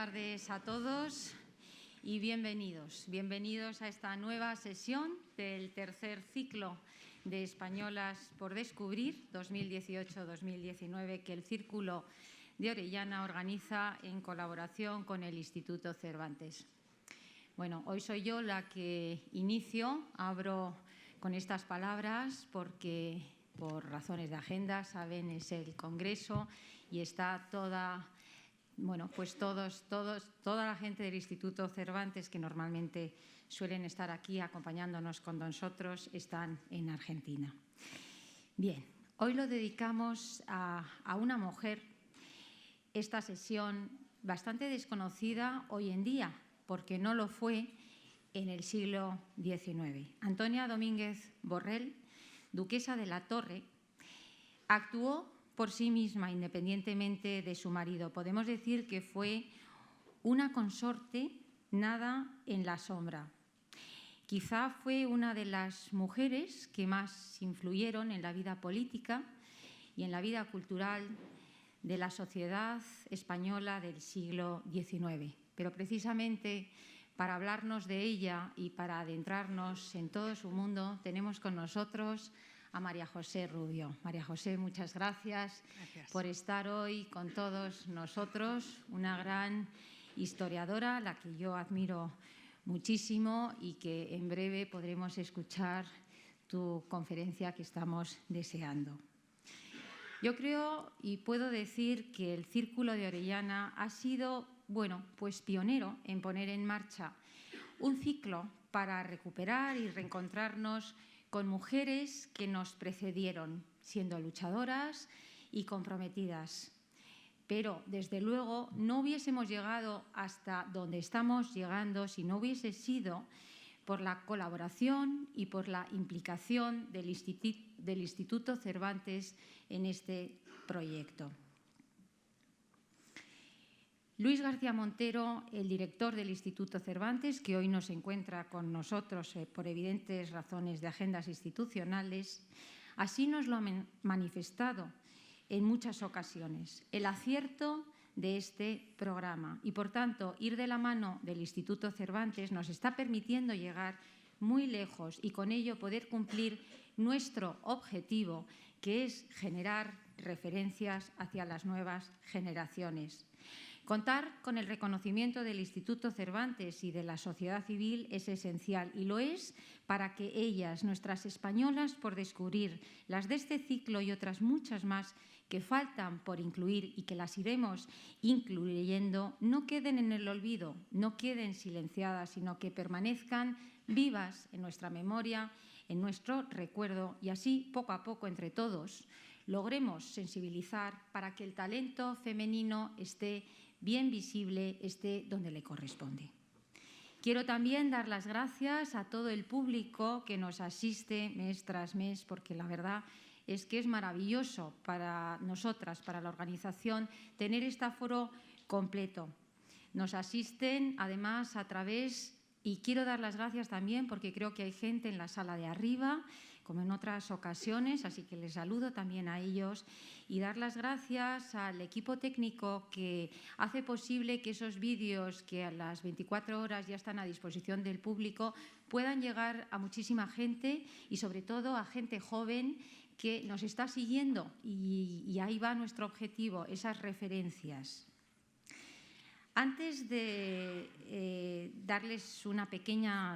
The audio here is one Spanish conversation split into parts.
tardes a todos y bienvenidos. Bienvenidos a esta nueva sesión del tercer ciclo de Españolas por Descubrir 2018-2019 que el Círculo de Orellana organiza en colaboración con el Instituto Cervantes. Bueno, hoy soy yo la que inicio, abro con estas palabras porque por razones de agenda, saben, es el Congreso y está toda la gente del Instituto Cervantes que normalmente suelen estar aquí acompañándonos con nosotros, están en Argentina. Bien, hoy lo dedicamos a una mujer, esta sesión bastante desconocida hoy en día, porque no lo fue en el siglo XIX. Antonia Domínguez Borrell, duquesa de la Torre, actuó por sí misma, independientemente de su marido. Podemos decir que fue una consorte nada en la sombra. Quizá fue una de las mujeres que más influyeron en la vida política y en la vida cultural de la sociedad española del siglo XIX. Pero precisamente para hablarnos de ella y para adentrarnos en todo su mundo, tenemos con nosotros a María José Rubio. María José, muchas gracias por estar hoy con todos nosotros, una gran historiadora a la que yo admiro muchísimo y que en breve podremos escuchar tu conferencia que estamos deseando. Yo creo y puedo decir que el Círculo de Orellana ha sido, pues pionero en poner en marcha un ciclo para recuperar y reencontrarnos con mujeres que nos precedieron, siendo luchadoras y comprometidas. Pero, desde luego, no hubiésemos llegado hasta donde estamos llegando si no hubiese sido por la colaboración y por la implicación del Instituto Cervantes en este proyecto. Luis García Montero, el director del Instituto Cervantes, que hoy no se encuentra con nosotros por evidentes razones de agendas institucionales, así nos lo ha manifestado en muchas ocasiones, el acierto de este programa. Y, por tanto, ir de la mano del Instituto Cervantes nos está permitiendo llegar muy lejos y con ello poder cumplir nuestro objetivo, que es generar referencias hacia las nuevas generaciones. Contar con el reconocimiento del Instituto Cervantes y de la sociedad civil es esencial y lo es para que ellas, nuestras españolas por descubrir, las de este ciclo y otras muchas más que faltan por incluir y que las iremos incluyendo, no queden en el olvido, no queden silenciadas, sino que permanezcan vivas en nuestra memoria, en nuestro recuerdo y así, poco a poco, entre todos, logremos sensibilizar para que el talento femenino esté bien visible, esté donde le corresponde. Quiero también dar las gracias a todo el público que nos asiste mes tras mes, porque la verdad es que es maravilloso para nosotras, para la organización, tener este aforo completo. Nos asisten además a través, y quiero dar las gracias también porque creo que hay gente en la sala de arriba, como en otras ocasiones, así que les saludo también a ellos y dar las gracias al equipo técnico que hace posible que esos vídeos que a las 24 horas ya están a disposición del público puedan llegar a muchísima gente y sobre todo a gente joven que nos está siguiendo y ahí va nuestro objetivo, esas referencias. Antes de darles una pequeña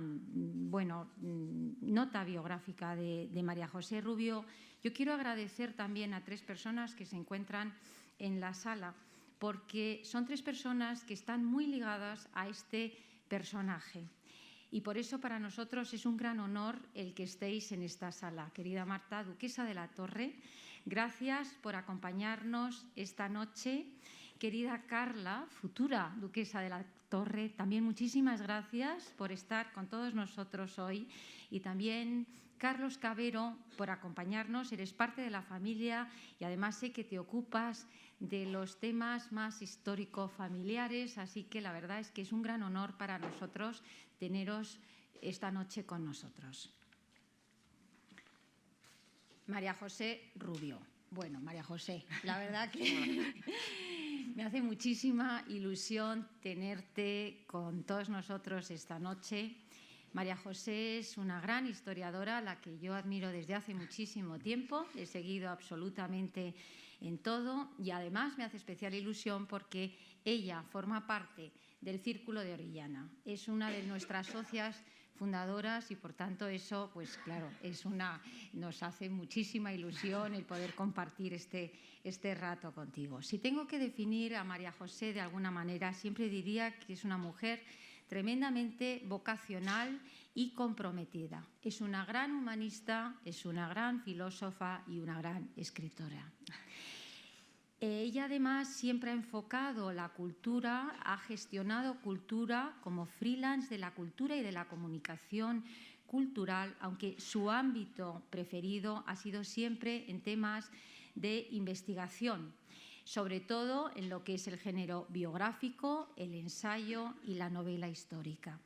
nota biográfica de María José Rubio, yo quiero agradecer también a 3 personas que se encuentran en la sala, porque son 3 personas que están muy ligadas a este personaje. Y por eso para nosotros es un gran honor el que estéis en esta sala. Querida Marta, duquesa de la Torre, gracias por acompañarnos esta noche. Querida Carla, futura duquesa de la Torre, también muchísimas gracias por estar con todos nosotros hoy. Y también Carlos Cabero por acompañarnos. Eres parte de la familia y además sé que te ocupas de los temas más histórico-familiares, así que la verdad es que es un gran honor para nosotros teneros esta noche con nosotros. María José Rubio. Bueno, María José, la verdad que Me hace muchísima ilusión tenerte con todos nosotros esta noche. María José es una gran historiadora, a la que yo admiro desde hace muchísimo tiempo. He seguido absolutamente en todo y además me hace especial ilusión porque ella forma parte del Círculo de Orellana. Es una de nuestras socias fundadoras y, por tanto, eso, pues claro, nos hace muchísima ilusión el poder compartir este rato contigo. Si tengo que definir a María José de alguna manera, siempre diría que es una mujer tremendamente vocacional y comprometida. Es una gran humanista, es una gran filósofa y una gran escritora. Ella además siempre ha enfocado la cultura, ha gestionado cultura como freelance de la cultura y de la comunicación cultural, aunque su ámbito preferido ha sido siempre en temas de investigación, sobre todo en lo que es el género biográfico, el ensayo y la novela histórica.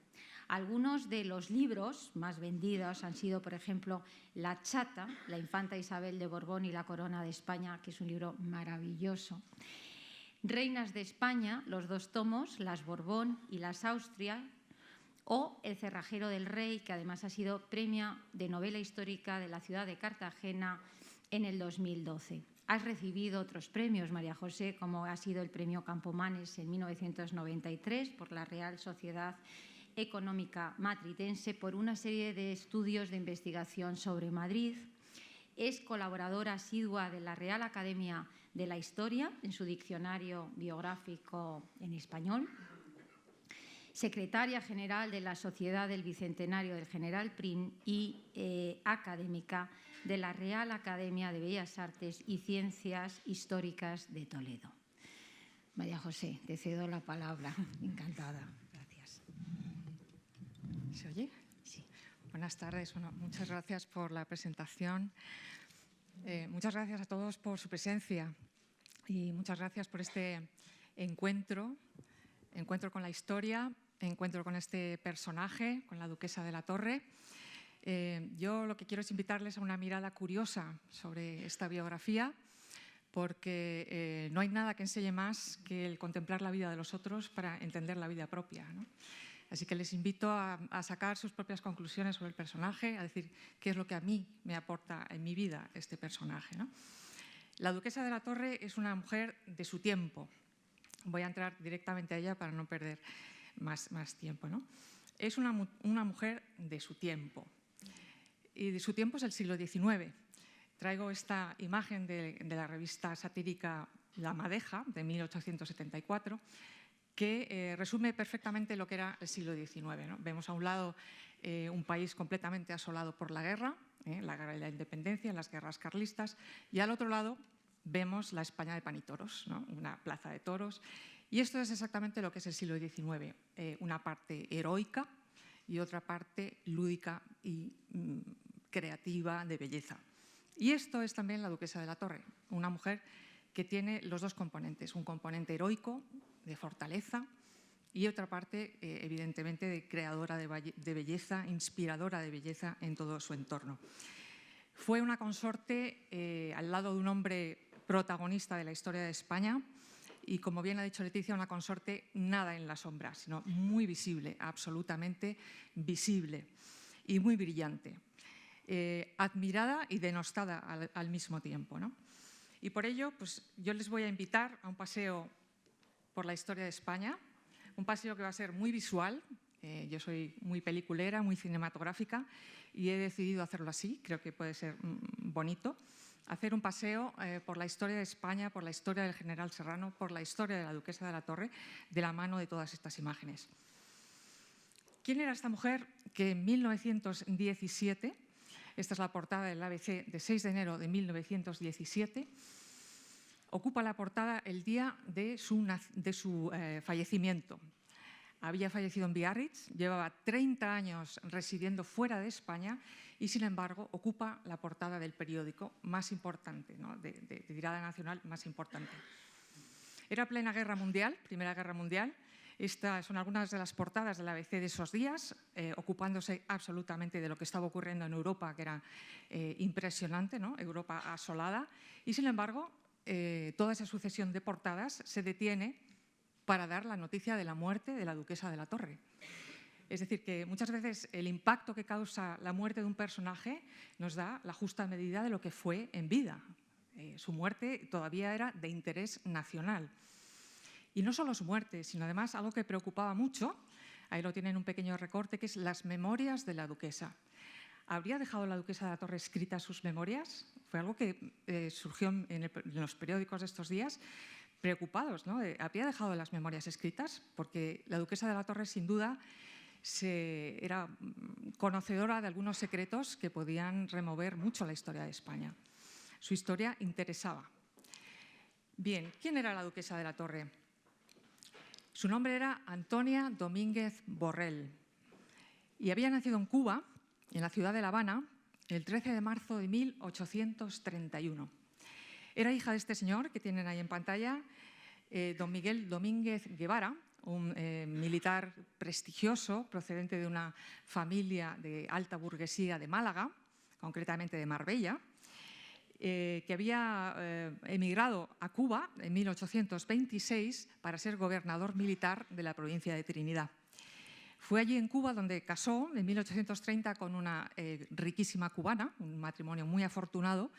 Algunos de los libros más vendidos han sido, por ejemplo, La Chata, la infanta Isabel de Borbón y la corona de España, que es un libro maravilloso. Reinas de España, los 2 tomos, Las Borbón y las Austria, o El cerrajero del rey, que además ha sido premio de novela histórica de la ciudad de Cartagena en el 2012. Has recibido otros premios, María José, como ha sido el premio Campomanes en 1993 por la Real Sociedad Económica Matritense por una serie de estudios de investigación sobre Madrid. Es colaboradora asidua de la Real Academia de la Historia en su diccionario biográfico en español. Secretaria general de la Sociedad del Bicentenario del General Prim y académica de la Real Academia de Bellas Artes y Ciencias Históricas de Toledo. María José, te cedo la palabra. Encantada. ¿Se oye? Sí. Buenas tardes. Bueno, muchas gracias por la presentación. Muchas gracias a todos por su presencia y muchas gracias por este encuentro con la historia, encuentro con este personaje, con la duquesa de la Torre. Yo lo que quiero es invitarles a una mirada curiosa sobre esta biografía, porque no hay nada que enseñe más que el contemplar la vida de los otros para entender la vida propia, ¿no? Así que les invito a sacar sus propias conclusiones sobre el personaje, a decir qué es lo que a mí me aporta en mi vida este personaje, ¿no? La duquesa de la Torre es una mujer de su tiempo. Voy a entrar directamente a ella para no perder más tiempo, ¿no? Es una mujer de su tiempo. Y de su tiempo es el siglo XIX. Traigo esta imagen de la revista satírica La Madeja, de 1874, que resume perfectamente lo que era el siglo XIX, ¿no? Vemos a un lado un país completamente asolado por la guerra de la independencia, las guerras carlistas, y al otro lado vemos la España de pan y toros, ¿no? Una plaza de toros. Y esto es exactamente lo que es el siglo XIX, una parte heroica y otra parte lúdica y creativa de belleza. Y esto es también la duquesa de la Torre, una mujer que tiene los 2 componentes, un componente heroico, de fortaleza, y otra parte, evidentemente, de creadora de belleza, inspiradora de belleza en todo su entorno. Fue una consorte al lado de un hombre protagonista de la historia de España y, como bien ha dicho Leticia, una consorte nada en la sombra, sino muy visible, absolutamente visible y muy brillante, admirada y denostada al mismo tiempo, ¿no? Y por ello, pues, yo les voy a invitar a un paseo por la historia de España, un paseo que va a ser muy visual. Yo soy muy peliculera, muy cinematográfica y he decidido hacerlo así, creo que puede ser bonito. Hacer un paseo por la historia de España, por la historia del general Serrano, por la historia de la duquesa de la Torre, de la mano de todas estas imágenes. ¿Quién era esta mujer que en 1917, esta es la portada del ABC de 6 de enero de 1917, ocupa la portada el día de su fallecimiento? Había fallecido en Biarritz, llevaba 30 años residiendo fuera de España y, sin embargo, ocupa la portada del periódico más importante, ¿no? de tirada nacional más importante. Era plena guerra mundial, Primera Guerra Mundial. Estas son algunas de las portadas del ABC de esos días, ocupándose absolutamente de lo que estaba ocurriendo en Europa, que era impresionante, ¿no? Europa asolada. Y, sin embargo, toda esa sucesión de portadas se detiene para dar la noticia de la muerte de la duquesa de la Torre. Es decir, que muchas veces el impacto que causa la muerte de un personaje nos da la justa medida de lo que fue en vida. Su muerte todavía era de interés nacional. Y no solo su muerte, sino además algo que preocupaba mucho, ahí lo tienen un pequeño recorte, que es las memorias de la duquesa. ¿Habría dejado la duquesa de la Torre escritas sus memorias? Fue algo que surgió en los periódicos de estos días, preocupados, ¿no? ¿Habría dejado las memorias escritas? Porque la duquesa de la Torre, sin duda, era conocedora de algunos secretos que podían remover mucho la historia de España. Su historia interesaba. Bien, ¿quién era la duquesa de la Torre? Su nombre era Antonia Domínguez Borrell y había nacido en Cuba, en la ciudad de La Habana, el 13 de marzo de 1831. Era hija de este señor que tienen ahí en pantalla, don Miguel Domínguez Guevara, un militar prestigioso procedente de una familia de alta burguesía de Málaga, concretamente de Marbella, que había emigrado a Cuba en 1826 para ser gobernador militar de la provincia de Trinidad. Fue allí en Cuba donde casó en 1830 con una riquísima cubana, un matrimonio muy afortunado,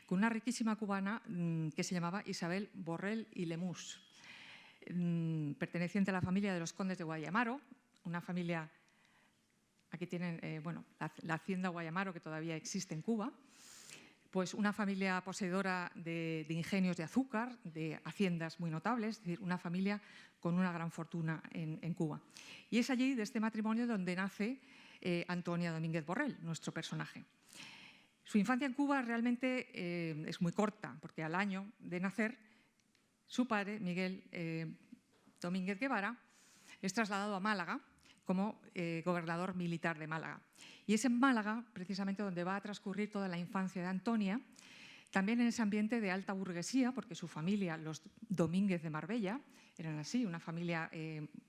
con una riquísima cubana que se llamaba Isabel Borrell y Lemus, perteneciente a la familia de los condes de Guayamaro, una familia, aquí tienen la hacienda Guayamaro que todavía existe en Cuba, pues una familia poseedora de ingenios de azúcar, de haciendas muy notables, es decir, una familia con una gran fortuna en Cuba. Y es allí, de este matrimonio, donde nace Antonia Domínguez Borrell, nuestro personaje. Su infancia en Cuba realmente es muy corta, porque al año de nacer, su padre, Miguel Domínguez Guevara, es trasladado a Málaga como gobernador militar de Málaga. Y es en Málaga, precisamente, donde va a transcurrir toda la infancia de Antonia, también en ese ambiente de alta burguesía, porque su familia, los Domínguez de Marbella, eran así, una familia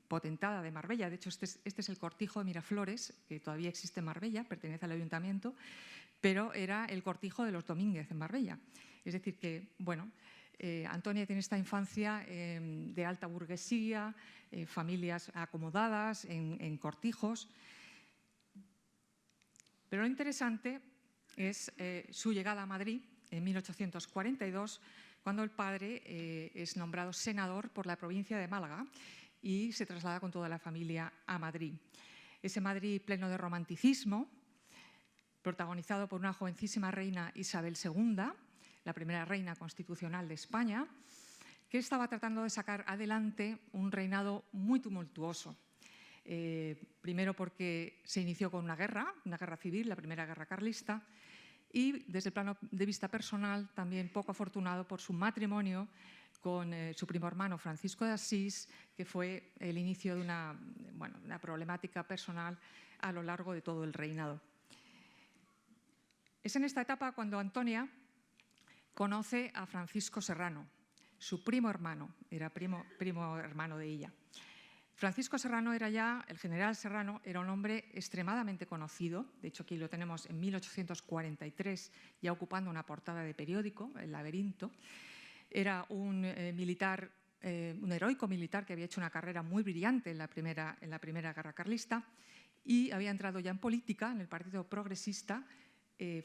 potentada de Marbella. De hecho, este es el cortijo de Miraflores, que todavía existe en Marbella, pertenece al ayuntamiento, pero era el cortijo de los Domínguez en Marbella. Es decir que, bueno, Antonia tiene esta infancia de alta burguesía, familias acomodadas en cortijos. Pero lo interesante es su llegada a Madrid en 1842, cuando el padre es nombrado senador por la provincia de Málaga y se traslada con toda la familia a Madrid. Ese Madrid pleno de romanticismo, protagonizado por una jovencísima reina Isabel II, la primera reina constitucional de España, que estaba tratando de sacar adelante un reinado muy tumultuoso. Primero porque se inició con una guerra civil, la primera guerra carlista, y desde el plano de vista personal también poco afortunado por su matrimonio con su primo hermano Francisco de Asís, que fue el inicio de una problemática personal a lo largo de todo el reinado. Es en esta etapa cuando Antonia conoce a Francisco Serrano, su primo hermano, era primo hermano de ella. Francisco Serrano el general Serrano era un hombre extremadamente conocido, de hecho aquí lo tenemos en 1843, ya ocupando una portada de periódico, El Laberinto. Era un militar, un heroico militar que había hecho una carrera muy brillante en la primera guerra carlista y había entrado ya en política, en el Partido Progresista,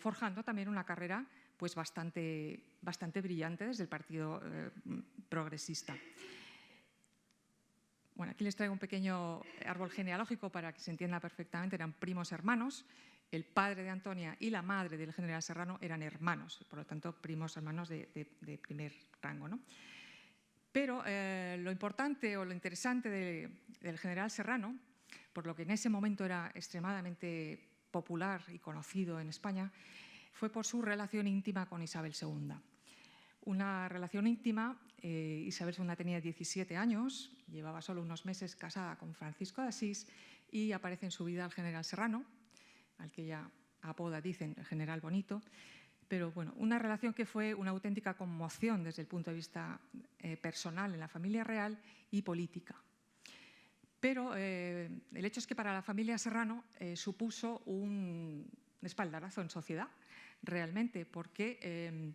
forjando también una carrera pues bastante brillante desde el Partido Progresista. Bueno, aquí les traigo un pequeño árbol genealógico para que se entienda perfectamente. Eran primos hermanos. El padre de Antonia y la madre del general Serrano eran hermanos, por lo tanto, primos hermanos de primer rango, ¿no? Pero lo importante o lo interesante del general Serrano, por lo que en ese momento era extremadamente popular y conocido en España, fue por su relación íntima con Isabel II. Una relación íntima, Isabel II tenía 17 años, llevaba solo unos meses casada con Francisco de Asís y aparece en su vida el general Serrano, al que ya apoda, dicen, el general bonito, pero bueno, una relación que fue una auténtica conmoción desde el punto de vista personal en la familia real y política. Pero el hecho es que para la familia Serrano supuso un espaldarazo en sociedad, realmente, porque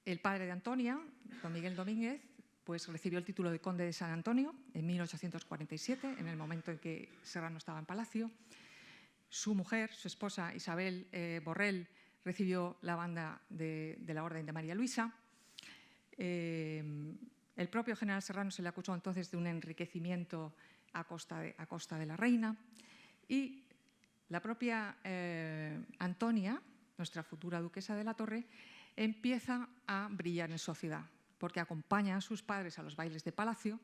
El padre de Antonia, don Miguel Domínguez, pues recibió el título de conde de San Antonio en 1847, en el momento en que Serrano estaba en palacio. Su mujer, su esposa Isabel Borrell, recibió la banda de la Orden de María Luisa. El propio general Serrano se le acusó entonces de un enriquecimiento a costa de la reina. Y la propia Antonia, nuestra futura duquesa de la Torre, empieza a brillar en sociedad, porque acompaña a sus padres a los bailes de palacio.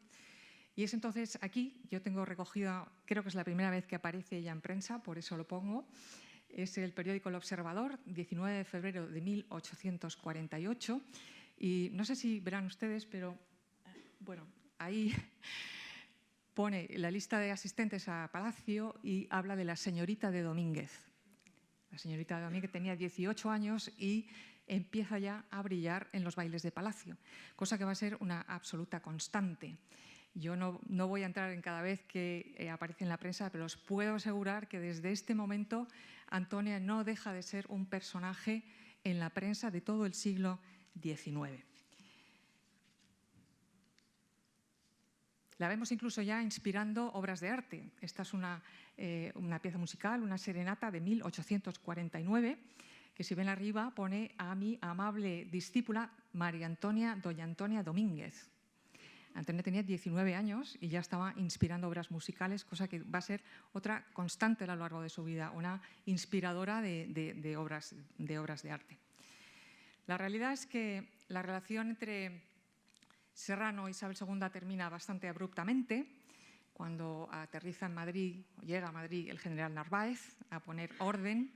Y es entonces aquí, yo tengo recogida, creo que es la primera vez que aparece ella en prensa, por eso lo pongo, es el periódico El Observador, 19 de febrero de 1848. Y no sé si verán ustedes, pero bueno, ahí pone la lista de asistentes a palacio y habla de la señorita de Domínguez. La señorita de Domínguez tenía 18 años y empieza ya a brillar en los bailes de palacio, cosa que va a ser una absoluta constante. Yo no voy a entrar en cada vez que aparece en la prensa, pero os puedo asegurar que desde este momento Antonia no deja de ser un personaje en la prensa de todo el siglo XIX. La vemos incluso ya inspirando obras de arte. Esta es una pieza musical, una serenata de 1849, que si ven arriba pone a mi amable discípula María Antonia, doña Antonia Domínguez. Antonia tenía 19 años y ya estaba inspirando obras musicales, cosa que va a ser otra constante a lo largo de su vida, una inspiradora de obras de arte. La realidad es que la relación entre Serrano e Isabel II termina bastante abruptamente cuando aterriza en Madrid, o llega a Madrid el general Narváez a poner orden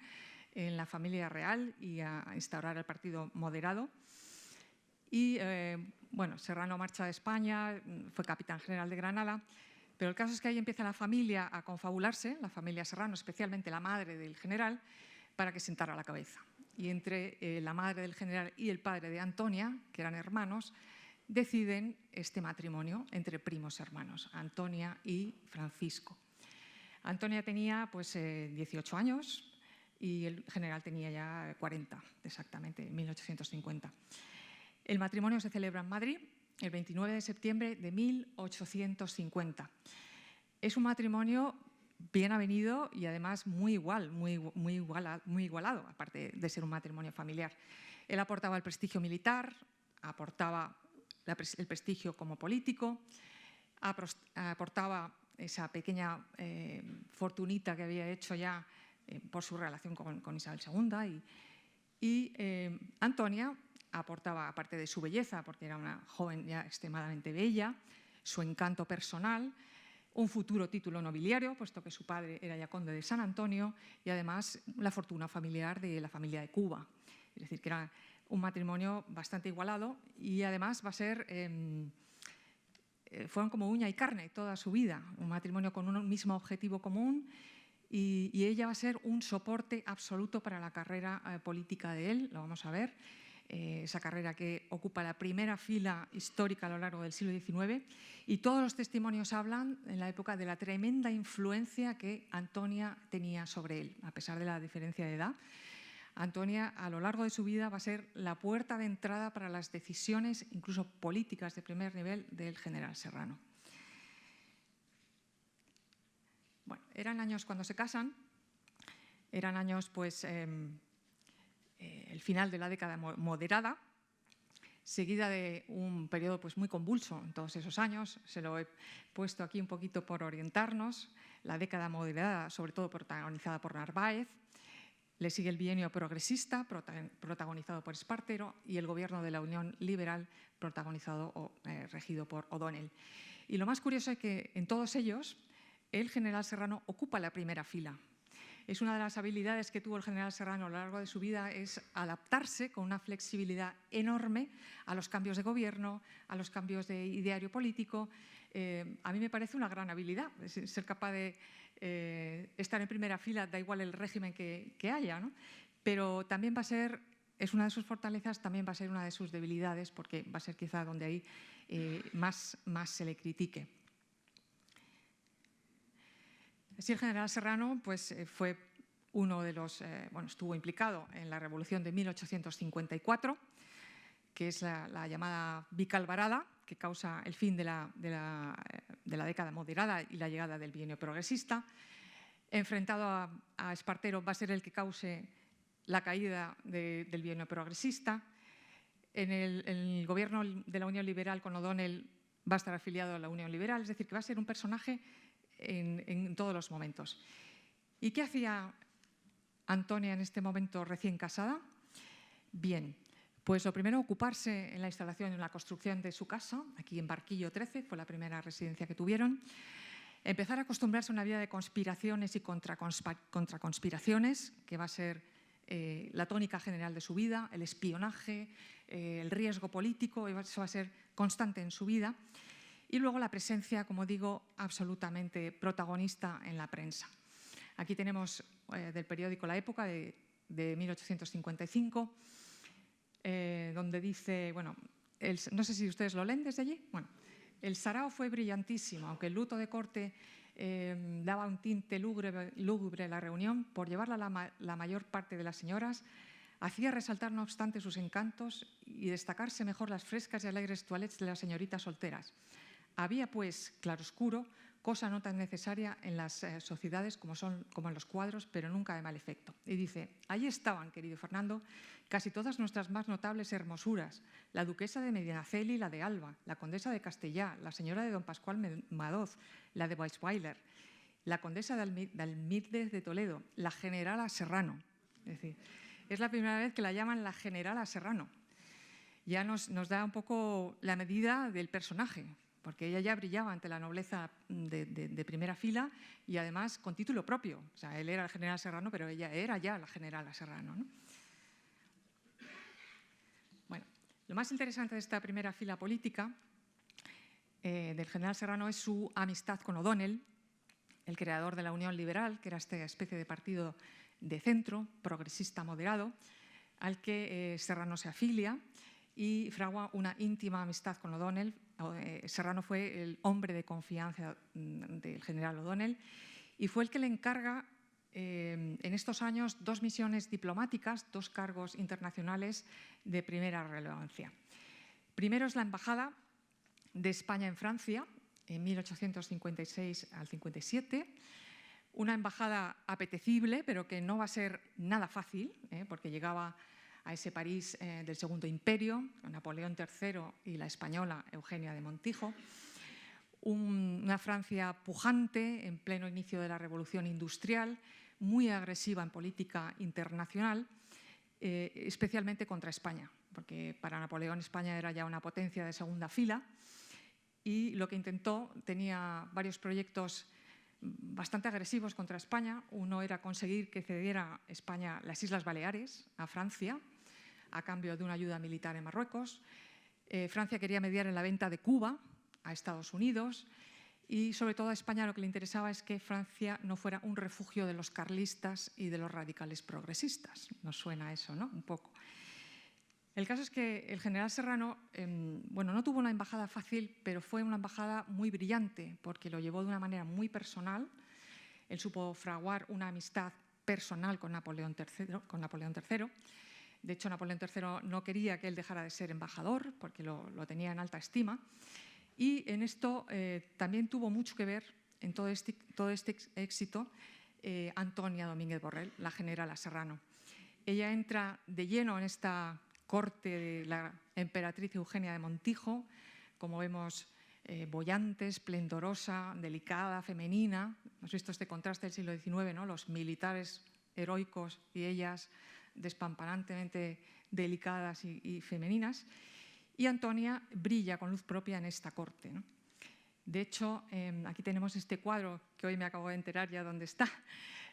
en la familia real y a instaurar el partido moderado. Y bueno, Serrano marcha de España, fue capitán general de Granada, pero el caso es que ahí empieza la familia a confabularse, la familia Serrano, especialmente la madre del general, para que sentara la cabeza. Y entre la madre del general y el padre de Antonia, que eran hermanos, deciden este matrimonio entre primos hermanos, Antonia y Francisco. Antonia tenía pues 18 años y el general tenía ya 40, exactamente, en 1850. El matrimonio se celebra en Madrid el 29 de septiembre de 1850. Es un matrimonio bien avenido y además muy igualado, aparte de ser un matrimonio familiar. Él aportaba el prestigio militar, aportaba el prestigio como político, aportaba esa pequeña fortunita que había hecho ya por su relación con Isabel II y Antonia aportaba, aparte de su belleza, porque era una joven ya extremadamente bella, su encanto personal, un futuro título nobiliario, puesto que su padre era ya conde de San Antonio, y además la fortuna familiar de la familia de Cuba. Es decir, que era un matrimonio bastante igualado y además va a ser, fueron como uña y carne toda su vida, un matrimonio con un mismo objetivo común y ella va a ser un soporte absoluto para la carrera política de él, lo vamos a ver. Esa carrera que ocupa la primera fila histórica a lo largo del siglo XIX y todos los testimonios hablan en la época de la tremenda influencia que Antonia tenía sobre él, a pesar de la diferencia de edad. Antonia a lo largo de su vida va a ser la puerta de entrada para las decisiones, incluso políticas de primer nivel del general Serrano. Bueno, eran años cuando se casan, eran años pues el final de la década moderada, seguida de un periodo pues, muy convulso en todos esos años. Se lo he puesto aquí un poquito por orientarnos. La década moderada, sobre todo protagonizada por Narváez. Le sigue el bienio progresista, protagonizado por Espartero, y el gobierno de la Unión Liberal, protagonizado o regido por O'Donnell. Y lo más curioso es que en todos ellos el general Serrano ocupa la primera fila. Es una de las habilidades que tuvo el general Serrano a lo largo de su vida, es adaptarse con una flexibilidad enorme a los cambios de gobierno, a los cambios de ideario político. A mí me parece una gran habilidad, ser capaz de estar en primera fila, da igual el régimen que haya, ¿no? Pero también va a ser, es una de sus fortalezas, también va a ser una de sus debilidades, porque va a ser quizá donde ahí más se le critique. Así, el general Serrano pues, fue uno de los, estuvo implicado en la Revolución de 1854, que es la llamada bicalvarada, que causa el fin de la década moderada y la llegada del bienio progresista. Enfrentado a Espartero, va a ser el que cause la caída del bienio progresista. En el gobierno de la Unión Liberal con O'Donnell va a estar afiliado a la Unión Liberal, es decir, que va a ser un personaje en todos los momentos. ¿Y qué hacía Antonia en este momento recién casada? Bien, pues lo primero, ocuparse en la instalación y en la construcción de su casa, aquí en Barquillo 13, fue la primera residencia que tuvieron. Empezar a acostumbrarse a una vida de conspiraciones y contraconspiraciones, que va a ser la tónica general de su vida, el espionaje, el riesgo político, eso va a ser constante en su vida. Y luego la presencia, como digo, absolutamente protagonista en la prensa. Aquí tenemos del periódico La Época de 1855, donde dice, bueno, no sé si ustedes lo leen desde allí. Bueno, el sarao fue brillantísimo, aunque el luto de corte daba un tinte lúgubre a la reunión, por llevarla la mayor parte de las señoras, hacía resaltar, no obstante, sus encantos y destacarse mejor las frescas y alegres toilettes de las señoritas solteras. Había, pues, claroscuro, cosa no tan necesaria en las sociedades como en los cuadros, pero nunca de mal efecto. Y dice, allí estaban, querido Fernando, casi todas nuestras más notables hermosuras, la duquesa de Medinaceli, la de Alba, la condesa de Castellá, la señora de don Pascual Madoz, la de Weisweiler, la condesa de Almírdez de Toledo, la generala Serrano. Es decir, es la primera vez que la llaman la generala Serrano. Ya nos da un poco la medida del personaje, porque ella ya brillaba ante la nobleza de primera fila y además con título propio. O sea, él era el general Serrano, pero ella era ya la generala Serrano, ¿no? Bueno, lo más interesante de esta primera fila política del general Serrano es su amistad con O'Donnell, el creador de la Unión Liberal, que era esta especie de partido de centro, progresista moderado, al que Serrano se afilia y fragua una íntima amistad con O'Donnell. Serrano fue el hombre de confianza del general O'Donnell y fue el que le encarga en estos años 2 misiones diplomáticas, 2 cargos internacionales de primera relevancia. Primero es la embajada de España en Francia, en 1856 al 57, una embajada apetecible, pero que no va a ser nada fácil, porque llegaba a ese París del Segundo Imperio, con Napoleón III y la española Eugenia de Montijo, una Francia pujante en pleno inicio de la Revolución Industrial, muy agresiva en política internacional, especialmente contra España, porque para Napoleón España era ya una potencia de segunda fila y lo que intentó, tenía varios proyectos bastante agresivos contra España. Uno era conseguir que cediera España las Islas Baleares a Francia a cambio de una ayuda militar en Marruecos. Francia quería mediar en la venta de Cuba a Estados Unidos y sobre todo a España lo que le interesaba es que Francia no fuera un refugio de los carlistas y de los radicales progresistas. Nos suena eso, ¿no? Un poco. El caso es que el general Serrano, bueno, no tuvo una embajada fácil, pero fue una embajada muy brillante porque lo llevó de una manera muy personal. Él supo fraguar una amistad personal con Napoleón III. De hecho, Napoleón III no quería que él dejara de ser embajador porque lo tenía en alta estima. Y en esto también tuvo mucho que ver en todo este éxito Antonia Domínguez Borrell, la generala Serrano. Ella entra de lleno en esta corte de la emperatriz Eugenia de Montijo, como vemos, boyante, esplendorosa, delicada, femenina. Hemos visto este contraste del siglo XIX, ¿no? Los militares heroicos y ellas despampanantemente delicadas y femeninas. Y Antonia brilla con luz propia en esta corte, ¿no? De hecho, aquí tenemos este cuadro que hoy me acabo de enterar ya dónde está,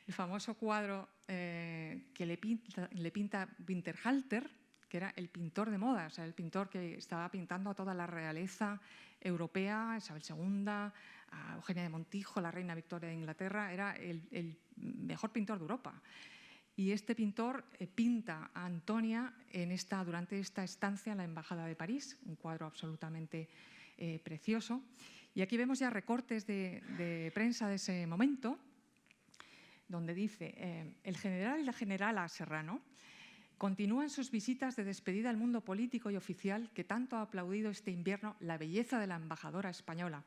el famoso cuadro que le pinta Winterhalter, que era el pintor de moda, o sea, el pintor que estaba pintando a toda la realeza europea, Isabel II, a Eugenia de Montijo, la reina Victoria de Inglaterra, era el mejor pintor de Europa. Y este pintor pinta a Antonia durante esta estancia en la Embajada de París, un cuadro absolutamente precioso. Y aquí vemos ya recortes de prensa de ese momento, donde dice, el general y la generala Serrano Continúan sus visitas de despedida al mundo político y oficial que tanto ha aplaudido este invierno la belleza de la embajadora española.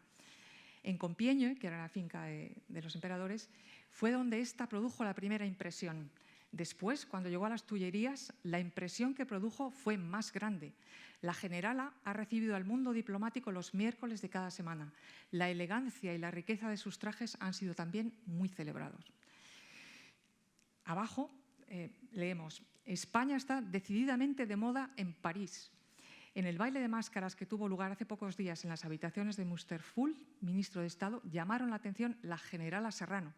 En Compiègne, que era la finca de los emperadores, fue donde ésta produjo la primera impresión. Después, cuando llegó a las Tullerías, la impresión que produjo fue más grande. La generala ha recibido al mundo diplomático los miércoles de cada semana. La elegancia y la riqueza de sus trajes han sido también muy celebrados. Abajo leemos: España está decididamente de moda en París. En el baile de máscaras que tuvo lugar hace pocos días en las habitaciones de Musterfull, ministro de Estado, llamaron la atención la generala Serrano,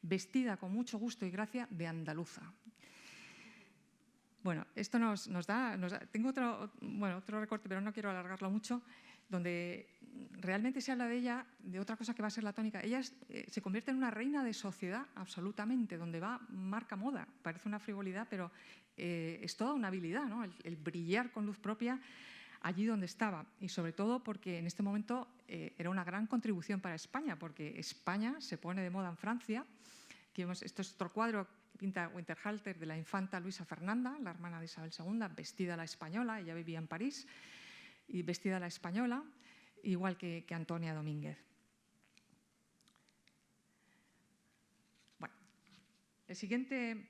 vestida con mucho gusto y gracia de andaluza. Bueno, esto nos da tengo otro recorte, pero no quiero alargarlo mucho, donde realmente se habla de ella, de otra cosa que va a ser la tónica. Ella se convierte en una reina de sociedad absolutamente, donde va, marca moda. Parece una frivolidad, pero es toda una habilidad, ¿no? El brillar con luz propia allí donde estaba. Y sobre todo porque en este momento era una gran contribución para España, porque España se pone de moda en Francia. Aquí vemos, esto es otro cuadro que pinta Winterhalter de la infanta Luisa Fernanda, la hermana de Isabel II, vestida a la española. Ella vivía en París, y vestida a la española, igual que Antonia Domínguez. Bueno, el siguiente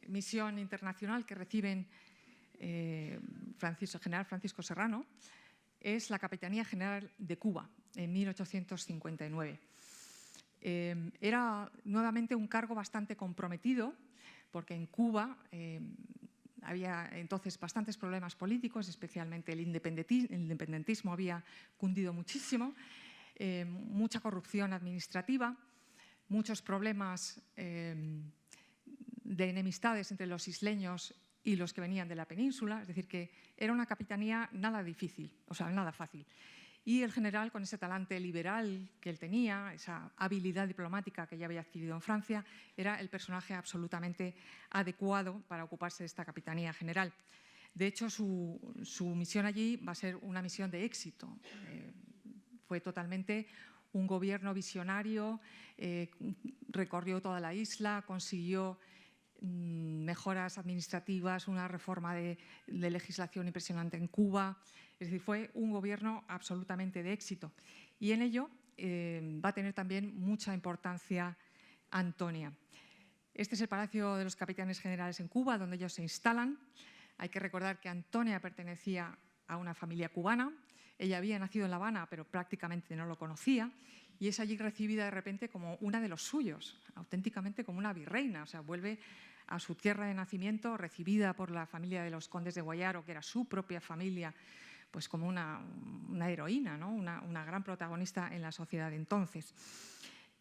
misión internacional que reciben general Francisco Serrano es la Capitanía General de Cuba en 1859. Era nuevamente un cargo bastante comprometido, porque en Cuba había entonces bastantes problemas políticos, especialmente el independentismo había cundido muchísimo, mucha corrupción administrativa, muchos problemas de enemistades entre los isleños y los que venían de la península, es decir, que era una capitanía nada difícil, o sea, nada fácil. Y el general, con ese talante liberal que él tenía, esa habilidad diplomática que ya había adquirido en Francia, era el personaje absolutamente adecuado para ocuparse de esta capitanía general. De hecho, su misión allí va a ser una misión de éxito. Fue totalmente un gobierno visionario, recorrió toda la isla, consiguió mejoras administrativas, una reforma de legislación impresionante en Cuba. Es decir, fue un gobierno absolutamente de éxito. Y en ello va a tener también mucha importancia Antonia. Este es el Palacio de los Capitanes Generales en Cuba, donde ellos se instalan. Hay que recordar que Antonia pertenecía a una familia cubana. Ella había nacido en La Habana, pero prácticamente no lo conocía. Y es allí recibida de repente como una de los suyos, auténticamente como una virreina. O sea, vuelve a su tierra de nacimiento, recibida por la familia de los condes de Guayaro, que era su propia familia, pues como una heroína, ¿no? una gran protagonista en la sociedad de entonces.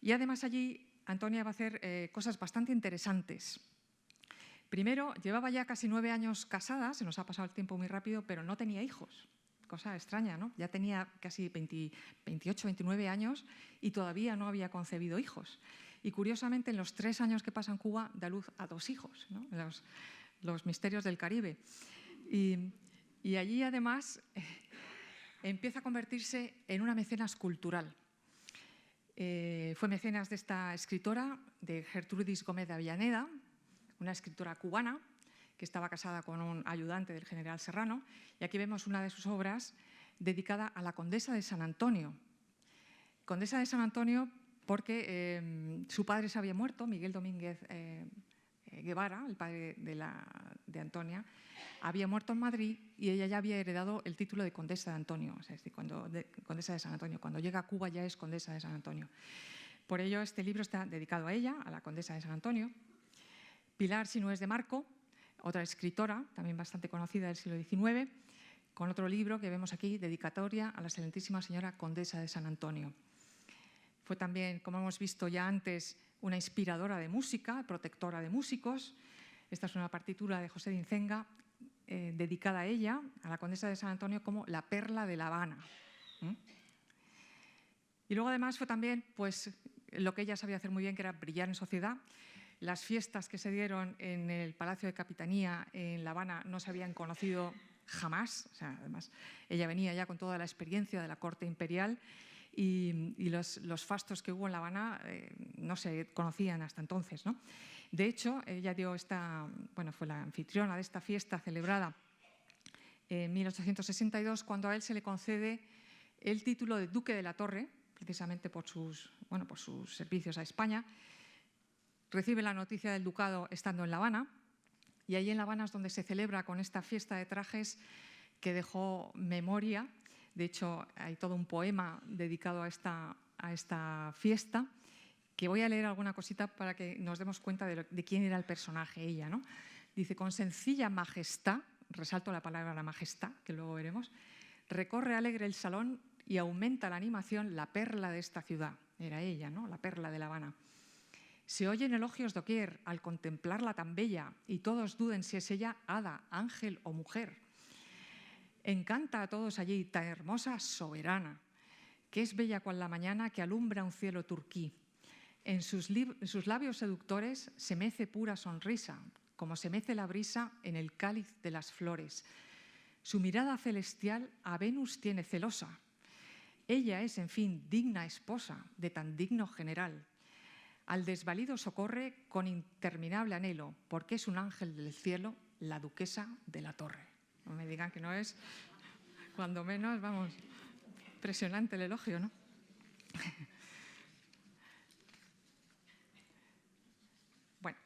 Y además allí Antonia va a hacer cosas bastante interesantes. Primero, llevaba ya casi 9 años casada, se nos ha pasado el tiempo muy rápido, pero no tenía hijos. Cosa extraña, ¿no? Ya tenía casi 28, 29 años y todavía no había concebido hijos. Y curiosamente, en los 3 años que pasa en Cuba, da luz a 2 hijos, ¿no? Los misterios del Caribe. Y allí, además, empieza a convertirse en una mecenas cultural. Fue mecenas de esta escritora, de Gertrudis Gómez de Avellaneda, una escritora cubana que estaba casada con un ayudante del general Serrano. Y aquí vemos una de sus obras dedicada a la condesa de San Antonio. Condesa de San Antonio porque su padre se había muerto, Miguel Domínguez Guevara, el padre de Antonia, había muerto en Madrid y ella ya había heredado el título de condesa de Antonio, o sea, es decir, condesa de San Antonio. Cuando llega a Cuba ya es condesa de San Antonio. Por ello, este libro está dedicado a ella, a la condesa de San Antonio. Pilar Sinués de Marco, otra escritora, también bastante conocida del siglo XIX, con otro libro que vemos aquí, dedicatoria a la excelentísima señora condesa de San Antonio. Fue también, como hemos visto ya antes, una inspiradora de música, protectora de músicos. Esta es una partitura de José de Incenga dedicada a ella, a la condesa de San Antonio, como la perla de La Habana. Y luego además fue también pues, lo que ella sabía hacer muy bien, que era brillar en sociedad. Las fiestas que se dieron en el Palacio de Capitanía en La Habana no se habían conocido jamás. O sea, además, ella venía ya con toda la experiencia de la corte imperial y los fastos que hubo en La Habana no se conocían hasta entonces, ¿no? De hecho, ella fue la anfitriona de esta fiesta celebrada en 1862, cuando a él se le concede el título de Duque de la Torre, precisamente por sus servicios a España. Recibe la noticia del ducado estando en La Habana, y ahí en La Habana es donde se celebra con esta fiesta de trajes que dejó memoria. De hecho, hay todo un poema dedicado a esta fiesta, que voy a leer alguna cosita para que nos demos cuenta de quién era el personaje, ella, ¿no? Dice: con sencilla majestad, resalto la palabra la majestad, que luego veremos, recorre alegre el salón y aumenta la animación la perla de esta ciudad. Era ella, ¿no? La perla de La Habana. Se oyen elogios doquier al contemplarla tan bella y todos duden si es ella hada, ángel o mujer. Encanta a todos allí tan hermosa soberana, que es bella cual la mañana que alumbra un cielo turquí. En sus labios seductores se mece pura sonrisa, como se mece la brisa en el cáliz de las flores. Su mirada celestial a Venus tiene celosa. Ella es, en fin, digna esposa de tan digno general. Al desvalido socorre con interminable anhelo, porque es un ángel del cielo, la duquesa de la Torre. No me digan que no es, cuando menos, vamos, impresionante el elogio, ¿no? Bueno,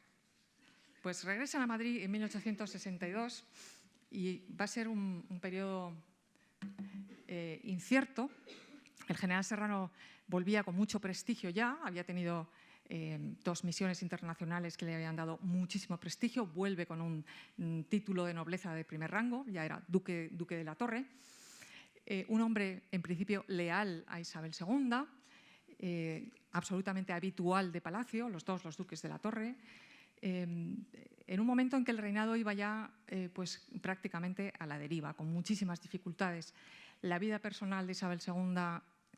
pues regresan a Madrid en 1862 y va a ser un periodo incierto. El general Serrano volvía con mucho prestigio ya, había tenido 2 misiones internacionales que le habían dado muchísimo prestigio, vuelve con un título de nobleza de primer rango, ya era duque de la Torre, un hombre en principio leal a Isabel II, absolutamente habitual de palacio, los duques de la Torre, en un momento en que el reinado iba ya pues, prácticamente a la deriva, con muchísimas dificultades. La vida personal de Isabel II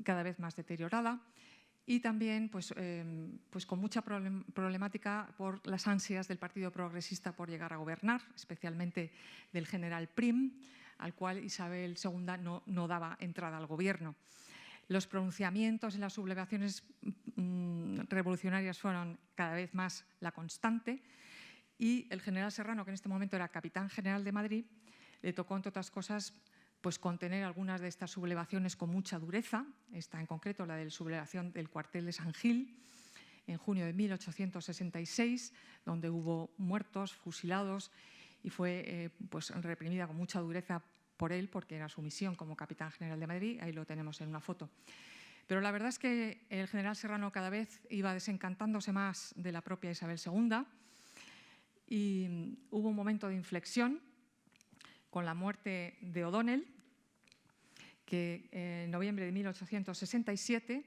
cada vez más deteriorada, y también pues con mucha problemática por las ansias del Partido Progresista por llegar a gobernar, especialmente del general Prim, al cual Isabel II no daba entrada al gobierno. Los pronunciamientos en las sublevaciones revolucionarias fueron cada vez más la constante, y el general Serrano, que en este momento era capitán general de Madrid, le tocó, entre otras cosas, pues contener algunas de estas sublevaciones con mucha dureza, esta en concreto la de la sublevación del cuartel de San Gil, en junio de 1866, donde hubo muertos, fusilados, y fue pues, reprimida con mucha dureza por él, porque era su misión como capitán general de Madrid. Ahí lo tenemos en una foto. Pero la verdad es que el general Serrano cada vez iba desencantándose más de la propia Isabel II, y hubo un momento de inflexión con la muerte de O'Donnell, que en noviembre de 1867,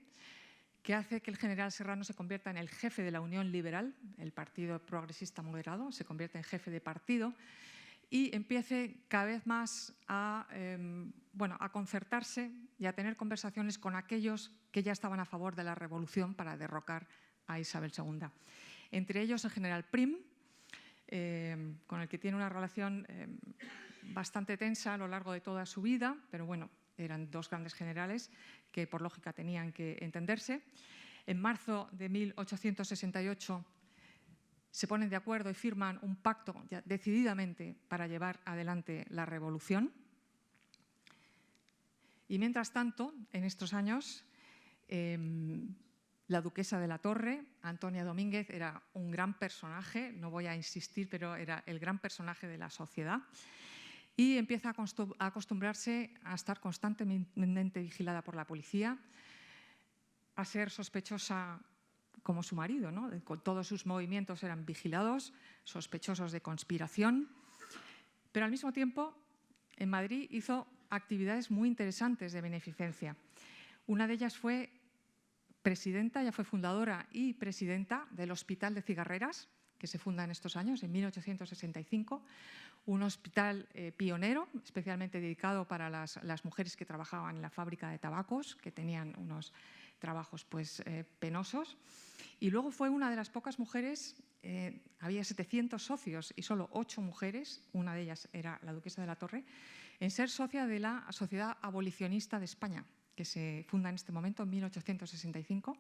que hace que el general Serrano se convierta en el jefe de la Unión Liberal, el partido progresista moderado, se convierte en jefe de partido y empiece cada vez más a concertarse y a tener conversaciones con aquellos que ya estaban a favor de la revolución para derrocar a Isabel II. Entre ellos el general Prim, con el que tiene una relación bastante tensa a lo largo de toda su vida, pero bueno, eran 2 grandes generales que por lógica tenían que entenderse. En marzo de 1868 se ponen de acuerdo y firman un pacto ya decididamente para llevar adelante la revolución. Y mientras tanto, en estos años, la duquesa de la Torre, Antonia Domínguez, era un gran personaje, no voy a insistir, pero era el gran personaje de la sociedad, y empieza a acostumbrarse a estar constantemente vigilada por la policía, a ser sospechosa como su marido, ¿no? Todos sus movimientos eran vigilados, sospechosos de conspiración, pero al mismo tiempo en Madrid hizo actividades muy interesantes de beneficencia. Una de ellas fue presidenta, ella fue fundadora y presidenta del Hospital de Cigarreras, que se funda en estos años, en 1865, un hospital pionero, especialmente dedicado para las mujeres que trabajaban en la fábrica de tabacos, que tenían unos trabajos pues, penosos. Y luego fue una de las pocas mujeres, había 700 socios y solo 8 mujeres, una de ellas era la duquesa de la Torre, en ser socia de la Sociedad Abolicionista de España, que se funda en este momento, en 1865.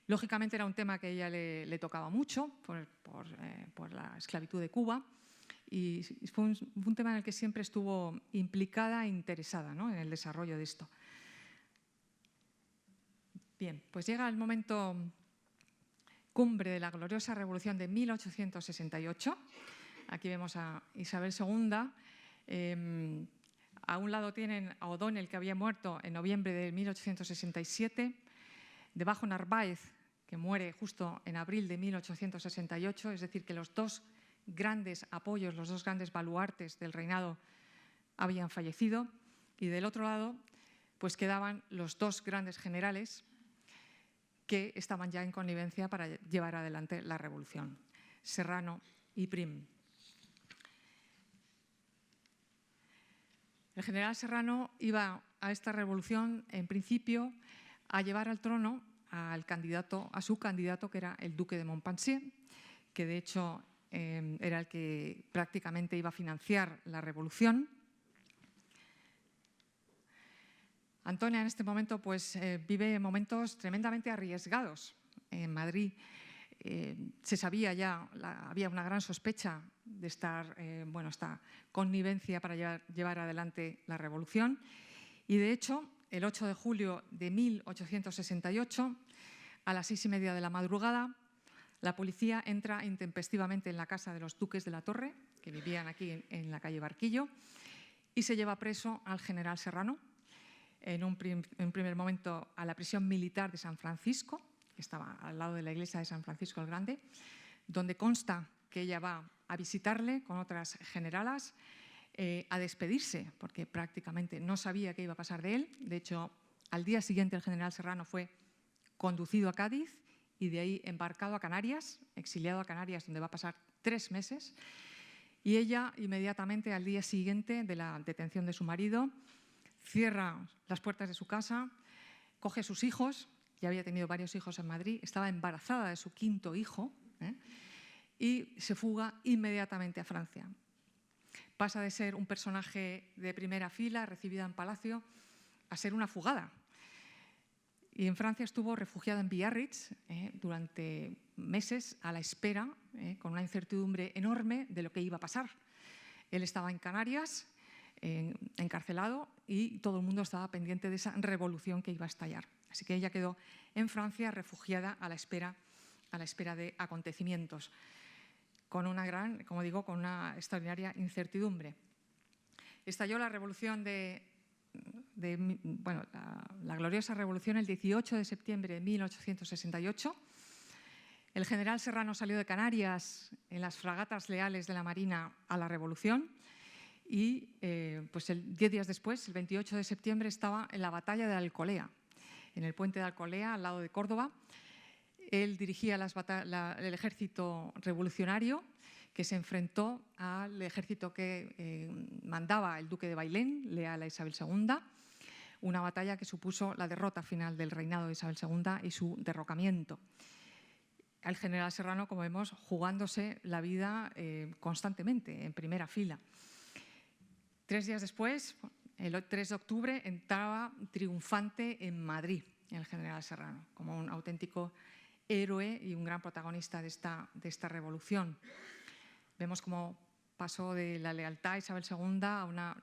Lógicamente era un tema que a ella le tocaba mucho por la esclavitud de Cuba y fue un tema en el que siempre estuvo implicada e interesada, ¿no?, en el desarrollo de esto. Bien, pues llega el momento cumbre de la gloriosa Revolución de 1868. Aquí vemos a Isabel II. A un lado tienen a O'Donnell, que había muerto en noviembre de 1867. Debajo Narváez, que muere justo en abril de 1868. Es decir, que los dos grandes apoyos, los dos grandes baluartes del reinado habían fallecido. Y del otro lado, pues quedaban los dos grandes generales que estaban ya en connivencia para llevar adelante la revolución, Serrano y Prim. El general Serrano iba a esta revolución, en principio, a llevar al trono a su candidato, que era el duque de Montpensier, que de hecho era el que prácticamente iba a financiar la revolución. Antonia en este momento pues, vive momentos tremendamente arriesgados en Madrid. Se sabía ya, había una gran sospecha de esta connivencia para llevar adelante la revolución. Y de hecho, el 8 de julio de 1868, a las 6:30 de la madrugada, la policía entra intempestivamente en la casa de los duques de la Torre, que vivían aquí en la calle Barquillo, y se lleva preso al general Serrano, en un primer momento a la prisión militar de San Francisco, que estaba al lado de la iglesia de San Francisco el Grande, donde consta que ella va a visitarle con otras generalas, a despedirse, porque prácticamente no sabía qué iba a pasar de él. De hecho, al día siguiente el general Serrano fue conducido a Cádiz y de ahí embarcado a Canarias, exiliado a Canarias, donde va a pasar 3 meses. Y ella, inmediatamente al día siguiente de la detención de su marido, cierra las puertas de su casa, coge a sus hijos, ya había tenido varios hijos en Madrid, estaba embarazada de su 5º hijo, y se fuga inmediatamente a Francia. Pasa de ser un personaje de primera fila, recibida en Palacio, a ser una fugada. Y en Francia estuvo refugiada en Biarritz durante meses a la espera, con una incertidumbre enorme de lo que iba a pasar. Él estaba en Canarias, encarcelado, y todo el mundo estaba pendiente de esa revolución que iba a estallar. Así que ella quedó en Francia refugiada a la espera de acontecimientos, con una gran, como digo, con una extraordinaria incertidumbre. Estalló la revolución la gloriosa revolución el 18 de septiembre de 1868. El general Serrano salió de Canarias en las fragatas leales de la Marina a la revolución y 10 días después, el 28 de septiembre, estaba en la batalla de Alcolea, en el puente de Alcolea, al lado de Córdoba. Él dirigía el ejército revolucionario que se enfrentó al ejército que mandaba el duque de Bailén, leal a Isabel II, una batalla que supuso la derrota final del reinado de Isabel II y su derrocamiento. El general Serrano, como vemos, jugándose la vida constantemente, en primera fila. 3 días después, el 3 de octubre, entraba triunfante en Madrid el general Serrano, como un auténtico héroe y un gran protagonista de esta revolución. Vemos cómo pasó de la lealtad a Isabel II a una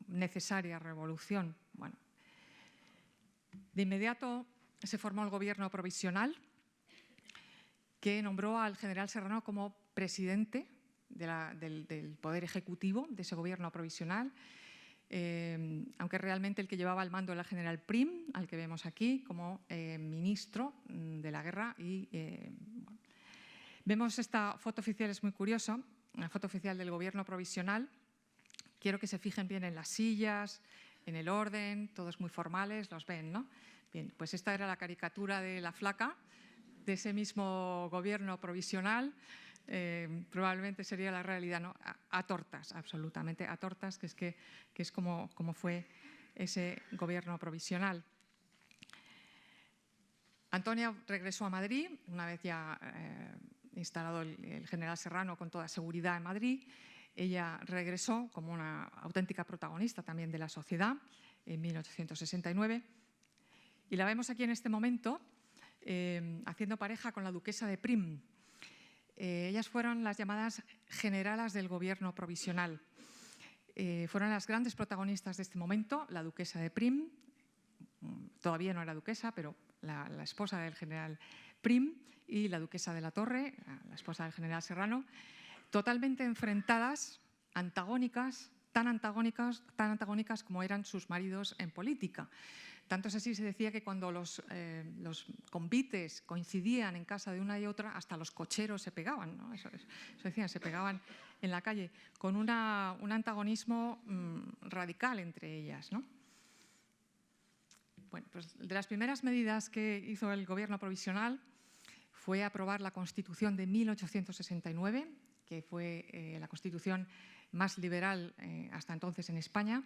necesaria revolución. Bueno, de inmediato se formó el gobierno provisional, que nombró al general Serrano como presidente del Poder Ejecutivo de ese gobierno provisional, aunque realmente el que llevaba el mando era el general Prim, al que vemos aquí como ministro de la guerra. Vemos esta foto oficial, es muy curiosa, una foto oficial del gobierno provisional. Quiero que se fijen bien en las sillas, en el orden, todos muy formales, los ven, ¿no? Bien, pues esta era la caricatura de la flaca de ese mismo gobierno provisional. Probablemente sería la realidad, ¿no? A tortas, absolutamente a tortas, que es como fue ese gobierno provisional. Antonia regresó a Madrid, una vez ya instalado el general Serrano con toda seguridad en Madrid. Ella regresó como una auténtica protagonista también de la sociedad en 1869. Y la vemos aquí en este momento haciendo pareja con la duquesa de Prim. Ellas fueron las llamadas generalas del gobierno provisional. Fueron las grandes protagonistas de este momento, la duquesa de Prim, todavía no era duquesa, pero la esposa del general Prim, y la duquesa de la Torre, la esposa del general Serrano, totalmente enfrentadas, antagónicas, tan antagónicas como eran sus maridos en política. Tanto es así, se decía que cuando los convites coincidían en casa de una y otra, hasta los cocheros se pegaban, ¿no? Eso decían, se pegaban en la calle, con un antagonismo radical entre ellas, ¿no? Bueno, pues de las primeras medidas que hizo el gobierno provisional fue aprobar la Constitución de 1869, que fue la Constitución más liberal hasta entonces en España,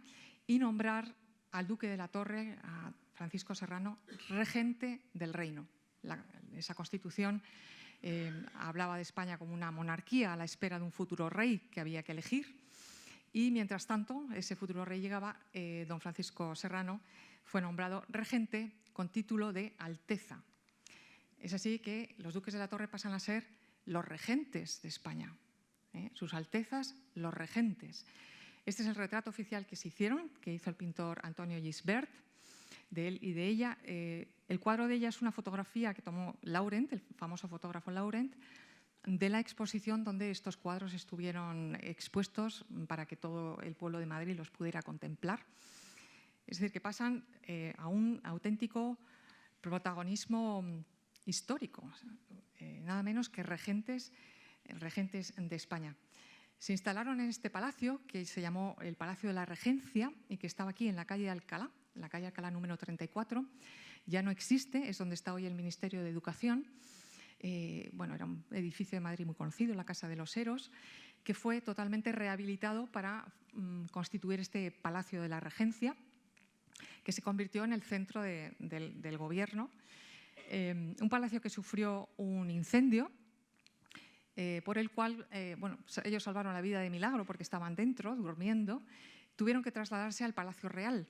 y nombrar al duque de la Torre, a Francisco Serrano, regente del reino. Esa Constitución hablaba de España como una monarquía a la espera de un futuro rey que había que elegir. Y mientras tanto, ese futuro rey llegaba, don Francisco Serrano fue nombrado regente con título de Alteza. Es así que los duques de la Torre pasan a ser los regentes de España. Sus altezas, los regentes. Este es el retrato oficial que se hicieron, que hizo el pintor Antonio Gisbert, de él y de ella. El cuadro de ella es una fotografía que tomó Laurent, el famoso fotógrafo Laurent, de la exposición donde estos cuadros estuvieron expuestos para que todo el pueblo de Madrid los pudiera contemplar. Es decir, que pasan a un auténtico protagonismo histórico, nada menos que regentes de España. Se instalaron en este palacio, que se llamó el Palacio de la Regencia y que estaba aquí en la calle de Alcalá, la calle Alcalá número 34. Ya no existe, es donde está hoy el Ministerio de Educación. Bueno, era un edificio de Madrid muy conocido, la Casa de los Heros, que fue totalmente rehabilitado para constituir este Palacio de la Regencia, que se convirtió en el centro del gobierno. Un palacio que sufrió un incendio, por el cual bueno, ellos salvaron la vida de milagro porque estaban dentro, durmiendo, tuvieron que trasladarse al Palacio Real.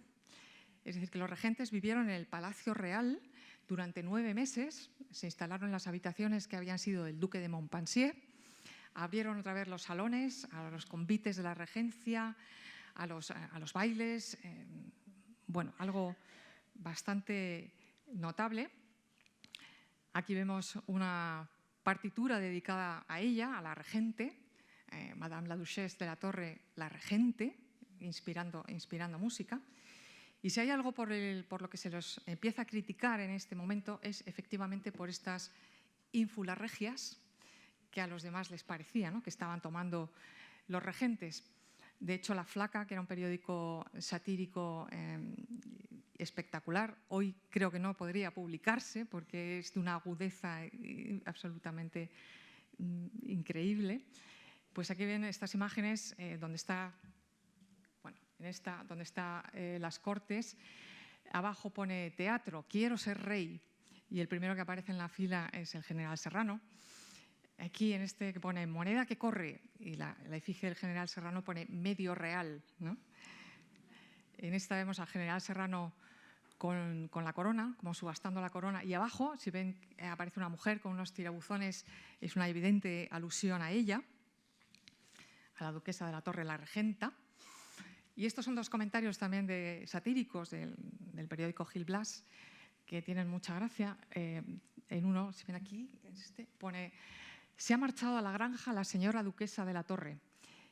Es decir, que los regentes vivieron en el Palacio Real durante 9 meses, se instalaron en las habitaciones que habían sido del duque de Montpensier, abrieron otra vez los salones, a los convites de la regencia, a los bailes, bueno, algo bastante notable. Aquí vemos una partitura dedicada a ella, a la regente, Madame la Duchesse de la Torre, la regente, inspirando música. Y si hay algo por lo que se los empieza a criticar en este momento es efectivamente por estas ínfulas regias que a los demás les parecía, ¿no?, que estaban tomando los regentes. De hecho, La Flaca, que era un periódico satírico espectacular, hoy creo que no podría publicarse porque es de una agudeza absolutamente increíble. Pues aquí ven estas imágenes donde está, bueno, donde están las Cortes. Abajo pone teatro, quiero ser rey, y el primero que aparece en la fila es el general Serrano. Aquí en este que pone moneda que corre, y la efigie del general Serrano pone medio real, ¿no? En esta vemos al general Serrano con la corona, como subastando la corona, y abajo, si ven, aparece una mujer con unos tirabuzones, es una evidente alusión a ella, a la duquesa de la Torre, la regenta. Y estos son dos comentarios también satíricos del periódico Gil Blas, que tienen mucha gracia. En uno, si ven aquí, pone: se ha marchado a la granja la señora duquesa de la Torre.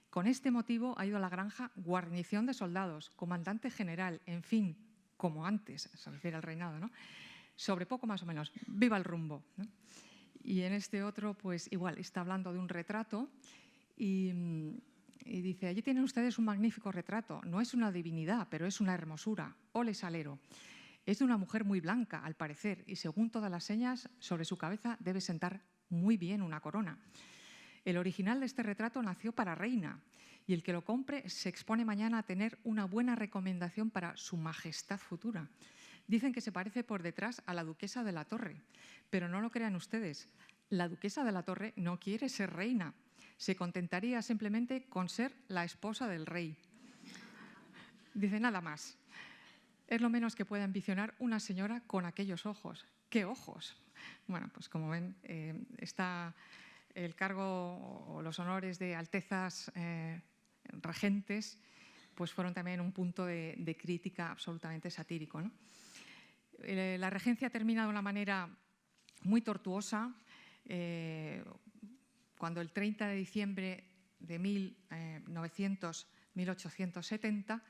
Con este motivo ha ido a la granja guarnición de soldados, comandante general, en fin, como antes, se refiere al reinado, ¿no? Sobre poco más o menos, viva el rumbo, ¿no? Y en este otro, pues igual, está hablando de un retrato y dice: allí tienen ustedes un magnífico retrato, no es una divinidad, pero es una hermosura, ole salero. Es de una mujer muy blanca, al parecer, y según todas las señas, sobre su cabeza debe sentar muy bien una corona. El original de este retrato nació para reina y el que lo compre se expone mañana a tener una buena recomendación para su majestad futura. Dicen que se parece por detrás a la duquesa de la Torre, pero no lo crean ustedes. La duquesa de la Torre no quiere ser reina, se contentaría simplemente con ser la esposa del rey. Dice: nada más. Es lo menos que puede ambicionar una señora con aquellos ojos. ¿Qué ojos? Bueno, pues como ven, está el cargo o los honores de altezas regentes, pues fueron también un punto de crítica absolutamente satírico, ¿no? La regencia termina de una manera muy tortuosa, cuando el 30 de diciembre de 1870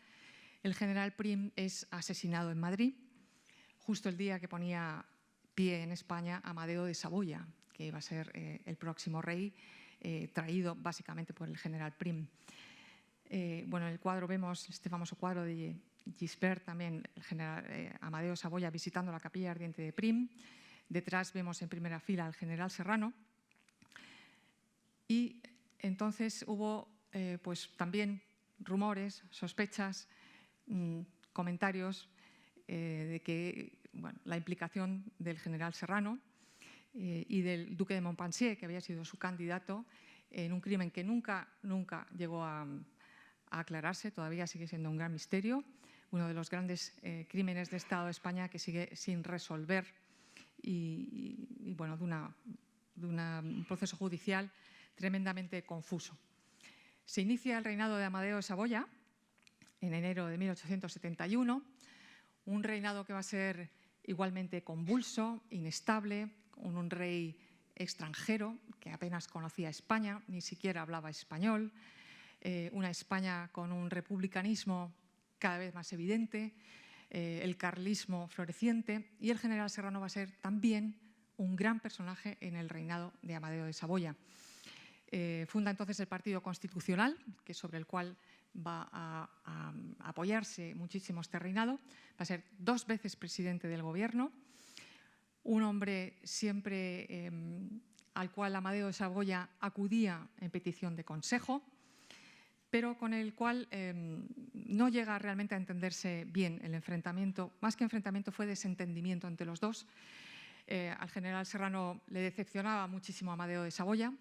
el general Prim es asesinado en Madrid, justo el día que ponía pie en España Amadeo de Saboya, que iba a ser el próximo rey, traído básicamente por el general Prim. Bueno, en el cuadro vemos este famoso cuadro de Gisbert, también el general Amadeo de Saboya visitando la capilla ardiente de Prim. Detrás vemos en primera fila al general Serrano. Y entonces hubo pues también rumores, sospechas, comentarios de que bueno, la implicación del general Serrano y del duque de Montpensier, que había sido su candidato, en un crimen que nunca llegó a aclararse, todavía sigue siendo un gran misterio, uno de los grandes crímenes de Estado de España que sigue sin resolver y bueno, de un proceso judicial tremendamente confuso. Se inicia el reinado de Amadeo de Saboya en enero de 1871, un reinado que va a ser igualmente convulso, inestable, con un rey extranjero que apenas conocía España, ni siquiera hablaba español, una España con un republicanismo cada vez más evidente, el carlismo floreciente, y el general Serrano va a ser también un gran personaje en el reinado de Amadeo de Saboya. Funda entonces el Partido Constitucional, que sobre el cual va a apoyarse muchísimo este reinado. Va a ser 2 veces presidente del gobierno, un hombre siempre al cual Amadeo de Saboya acudía en petición de consejo, pero con el cual no llega realmente a entenderse bien el enfrentamiento. Más que enfrentamiento fue desentendimiento entre los dos. Al general Serrano le decepcionaba muchísimo Amadeo de Saboya,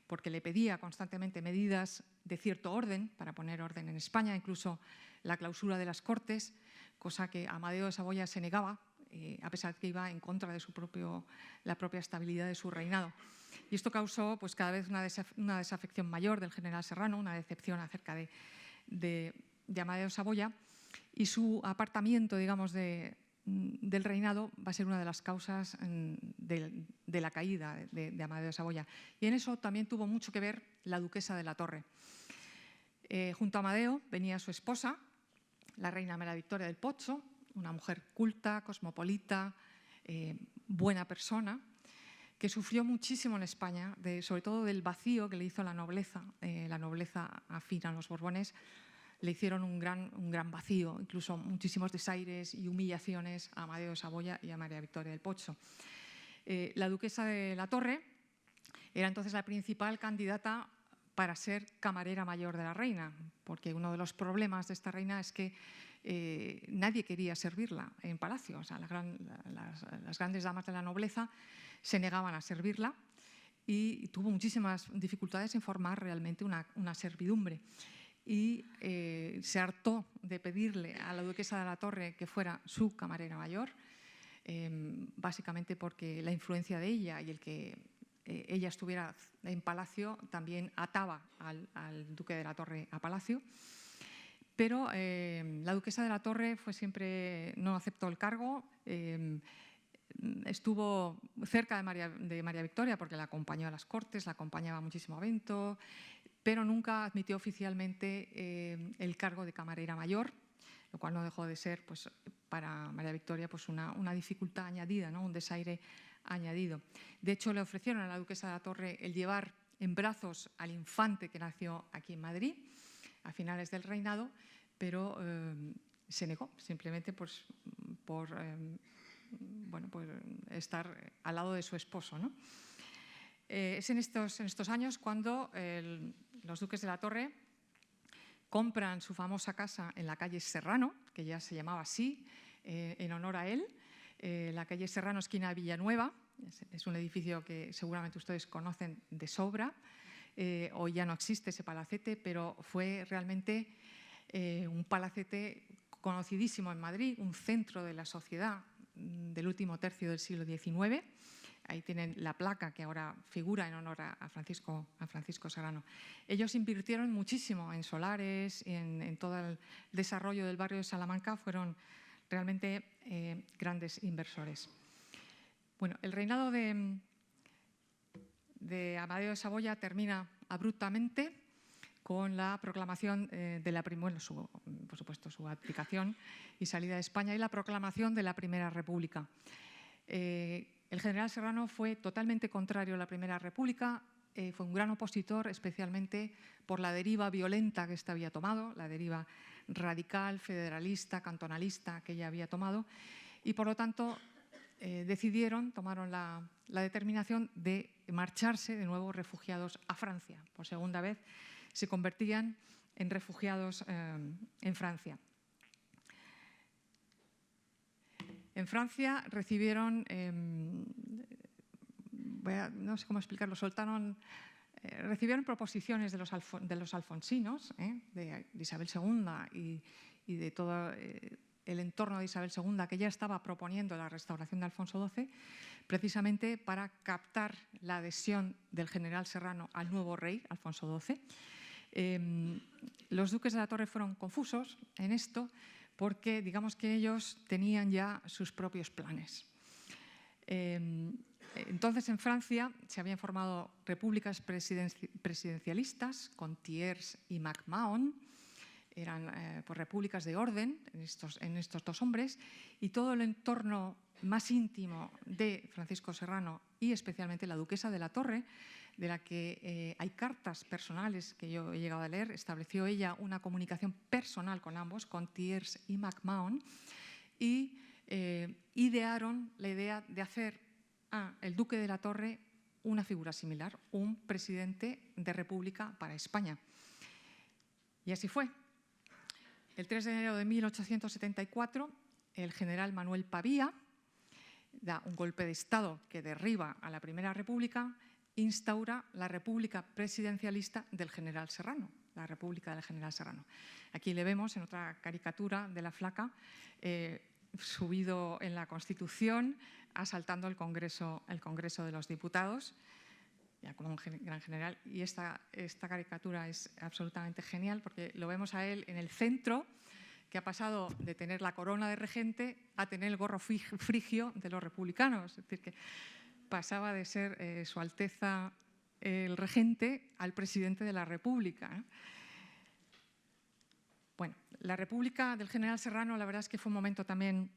porque le pedía constantemente medidas de cierto orden para poner orden en España, incluso la clausura de las Cortes, cosa que Amadeo de Saboya se negaba, a pesar de que iba en contra de la propia estabilidad de su reinado. Y esto causó pues, cada vez una desafección mayor del general Serrano, una decepción acerca de Amadeo de Saboya, y su apartamiento, digamos, del reinado va a ser una de las causas de la caída de Amadeo de Saboya. Y en eso también tuvo mucho que ver la duquesa de la Torre. Junto a Amadeo venía su esposa, la reina María Victoria del Pozzo, una mujer culta, cosmopolita, buena persona, que sufrió muchísimo en España, sobre todo del vacío que le hizo la nobleza afín a los Borbones. Le hicieron un gran vacío, incluso muchísimos desaires y humillaciones a Amadeo de Saboya y a María Victoria del Pozzo. La duquesa de la Torre era entonces la principal candidata para ser camarera mayor de la reina, porque uno de los problemas de esta reina es que nadie quería servirla en palacio. O sea, las grandes damas de la nobleza se negaban a servirla y tuvo muchísimas dificultades en formar realmente una servidumbre. Y se hartó de pedirle a la duquesa de la Torre que fuera su camarera mayor, básicamente porque la influencia de ella y el que ella estuviera en palacio también ataba al duque de la Torre a palacio. Pero la duquesa de la Torre no aceptó el cargo, estuvo cerca de María Victoria porque la acompañó a las Cortes, la acompañaba a muchísimo evento, pero nunca admitió oficialmente el cargo de camarera mayor, lo cual no dejó de ser pues, para María Victoria pues, una dificultad añadida, ¿no? Un desaire añadido. De hecho, le ofrecieron a la duquesa de la Torre el llevar en brazos al infante que nació aquí en Madrid a finales del reinado, pero se negó simplemente pues, por estar al lado de su esposo, ¿no? Es en estos años cuando los duques de la Torre compran su famosa casa en la calle Serrano, que ya se llamaba así, en honor a él. La calle Serrano, esquina de Villanueva, es un edificio que seguramente ustedes conocen de sobra. Hoy ya no existe ese palacete, pero fue realmente un palacete conocidísimo en Madrid, un centro de la sociedad del último tercio del siglo XIX, Ahí tienen la placa que ahora figura en honor a Francisco Serrano. Ellos invirtieron muchísimo en solares, en todo el desarrollo del barrio de Salamanca, fueron realmente grandes inversores. Bueno, el reinado de Amadeo de Saboya termina abruptamente con la proclamación por supuesto, su abdicación y salida de España y la proclamación de la Primera República. El general Serrano fue totalmente contrario a la Primera República, fue un gran opositor, especialmente por la deriva violenta que ésta había tomado, la deriva radical, federalista, cantonalista que ella había tomado, y por lo tanto tomaron la determinación de marcharse de nuevo refugiados a Francia. Por segunda vez se convertían en refugiados en Francia. En Francia recibieron, no sé cómo explicarlo, recibieron proposiciones de los alfonsinos, de Isabel II y de todo el entorno de Isabel II, que ya estaba proponiendo la restauración de Alfonso XII, precisamente para captar la adhesión del general Serrano al nuevo rey, Alfonso XII. Los duques de la Torre fueron confusos en esto, porque digamos que ellos tenían ya sus propios planes. Entonces en Francia se habían formado repúblicas presidencialistas con Thiers y MacMahon, eran repúblicas de orden en estos dos hombres, y todo el entorno más íntimo de Francisco Serrano y especialmente la duquesa de la Torre, de la que hay cartas personales que yo he llegado a leer, estableció ella una comunicación personal con ambos, con Thiers y MacMahon, y idearon la idea de hacer el duque de la Torre una figura similar, un presidente de república para España. Y así fue. El 3 de enero de 1874, el general Manuel Pavía da un golpe de Estado que derriba a la Primera República, instaura la República Presidencialista del general Serrano, la República del general Serrano. Aquí le vemos en otra caricatura de la flaca, subido en la Constitución, asaltando el Congreso de los Diputados, ya como un gran general. Y esta caricatura es absolutamente genial porque lo vemos a él en el centro, que ha pasado de tener la corona de regente a tener el gorro frigio de los republicanos. Es decir, que pasaba de ser Su Alteza el regente al presidente de la República, ¿no? Bueno, la República del general Serrano, la verdad es que fue un momento también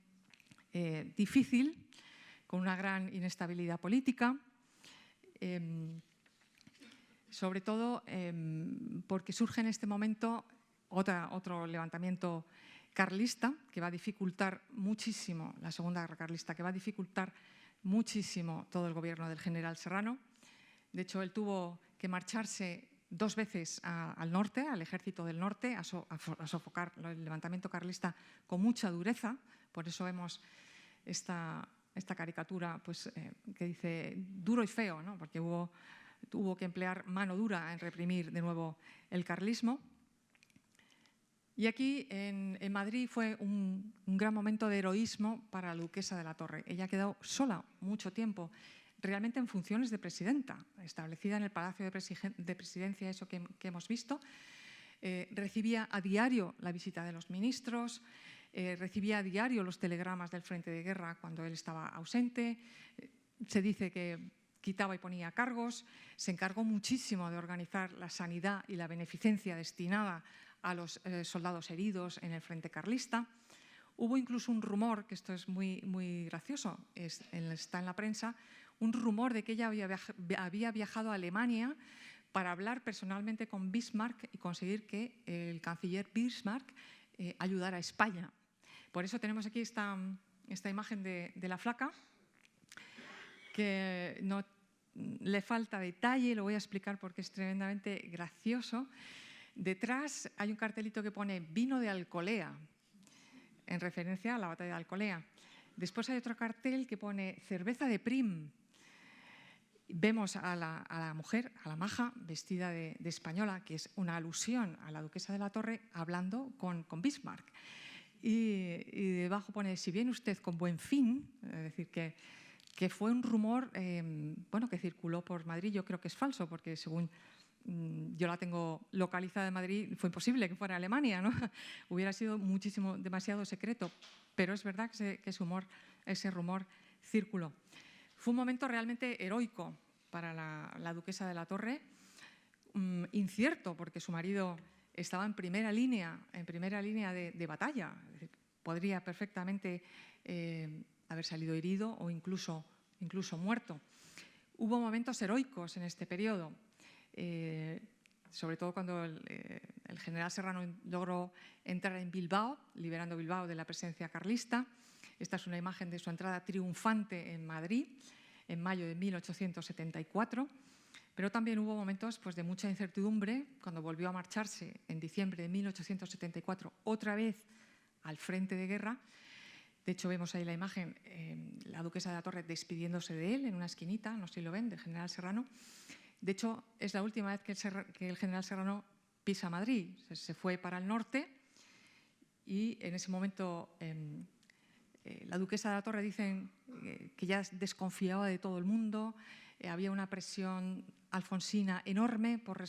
difícil, con una gran inestabilidad política, sobre todo porque surge en este momento otro levantamiento carlista que va a dificultar muchísimo, la Segunda Guerra Carlista, que va a dificultar muchísimo todo el gobierno del general Serrano. De hecho, él tuvo que marcharse 2 veces al norte, al ejército del norte, a sofocar el levantamiento carlista con mucha dureza. Por eso vemos esta caricatura pues, que dice duro y feo, ¿no? Porque tuvo que emplear mano dura en reprimir de nuevo el carlismo. Y aquí en Madrid fue un gran momento de heroísmo para la duquesa de la Torre. Ella quedó sola mucho tiempo, realmente en funciones de presidenta, establecida en el Palacio de Presidencia, eso que hemos visto. Recibía a diario la visita de los ministros, recibía a diario los telegramas del frente de guerra cuando él estaba ausente. Se dice que quitaba y ponía cargos, se encargó muchísimo de organizar la sanidad y la beneficencia destinada a los soldados heridos en el frente carlista. Hubo incluso un rumor, que esto es muy, muy gracioso, está en la prensa, un rumor de que ella había viajado a Alemania para hablar personalmente con Bismarck y conseguir que el canciller Bismarck ayudara a España. Por eso tenemos aquí esta imagen de la flaca, que no le falta detalle, lo voy a explicar porque es tremendamente gracioso. Detrás hay un cartelito que pone vino de Alcolea, en referencia a la batalla de Alcolea. Después hay otro cartel que pone cerveza de Prim. Vemos a la mujer, a la maja, vestida de española, que es una alusión a la duquesa de la Torre, hablando con Bismarck. Y debajo pone, si viene usted con buen fin, es decir, que que fue un rumor que circuló por Madrid. Yo creo que es falso, porque según yo la tengo localizada en Madrid, fue imposible que fuera a Alemania, ¿no? Hubiera sido demasiado secreto, pero es verdad que ese rumor circuló. Fue un momento realmente heroico para la duquesa de la Torre, incierto, porque su marido estaba en primera línea de batalla. Podría perfectamente haber salido herido o incluso muerto. Hubo momentos heroicos en este periodo, sobre todo cuando el general Serrano logró entrar en Bilbao, liberando Bilbao de la presencia carlista. Esta es una imagen de su entrada triunfante en Madrid en mayo de 1874. Pero también hubo momentos de mucha incertidumbre cuando volvió a marcharse en diciembre de 1874 otra vez al frente de guerra. De hecho, vemos ahí la imagen, la duquesa de la Torre despidiéndose de él en una esquinita, no sé si lo ven, del general Serrano. De hecho, es la última vez que el general Serrano pisa Madrid. Se fue para el norte y en ese momento la duquesa de la Torre dicen que ya desconfiaba de todo el mundo. Había una presión alfonsina enorme por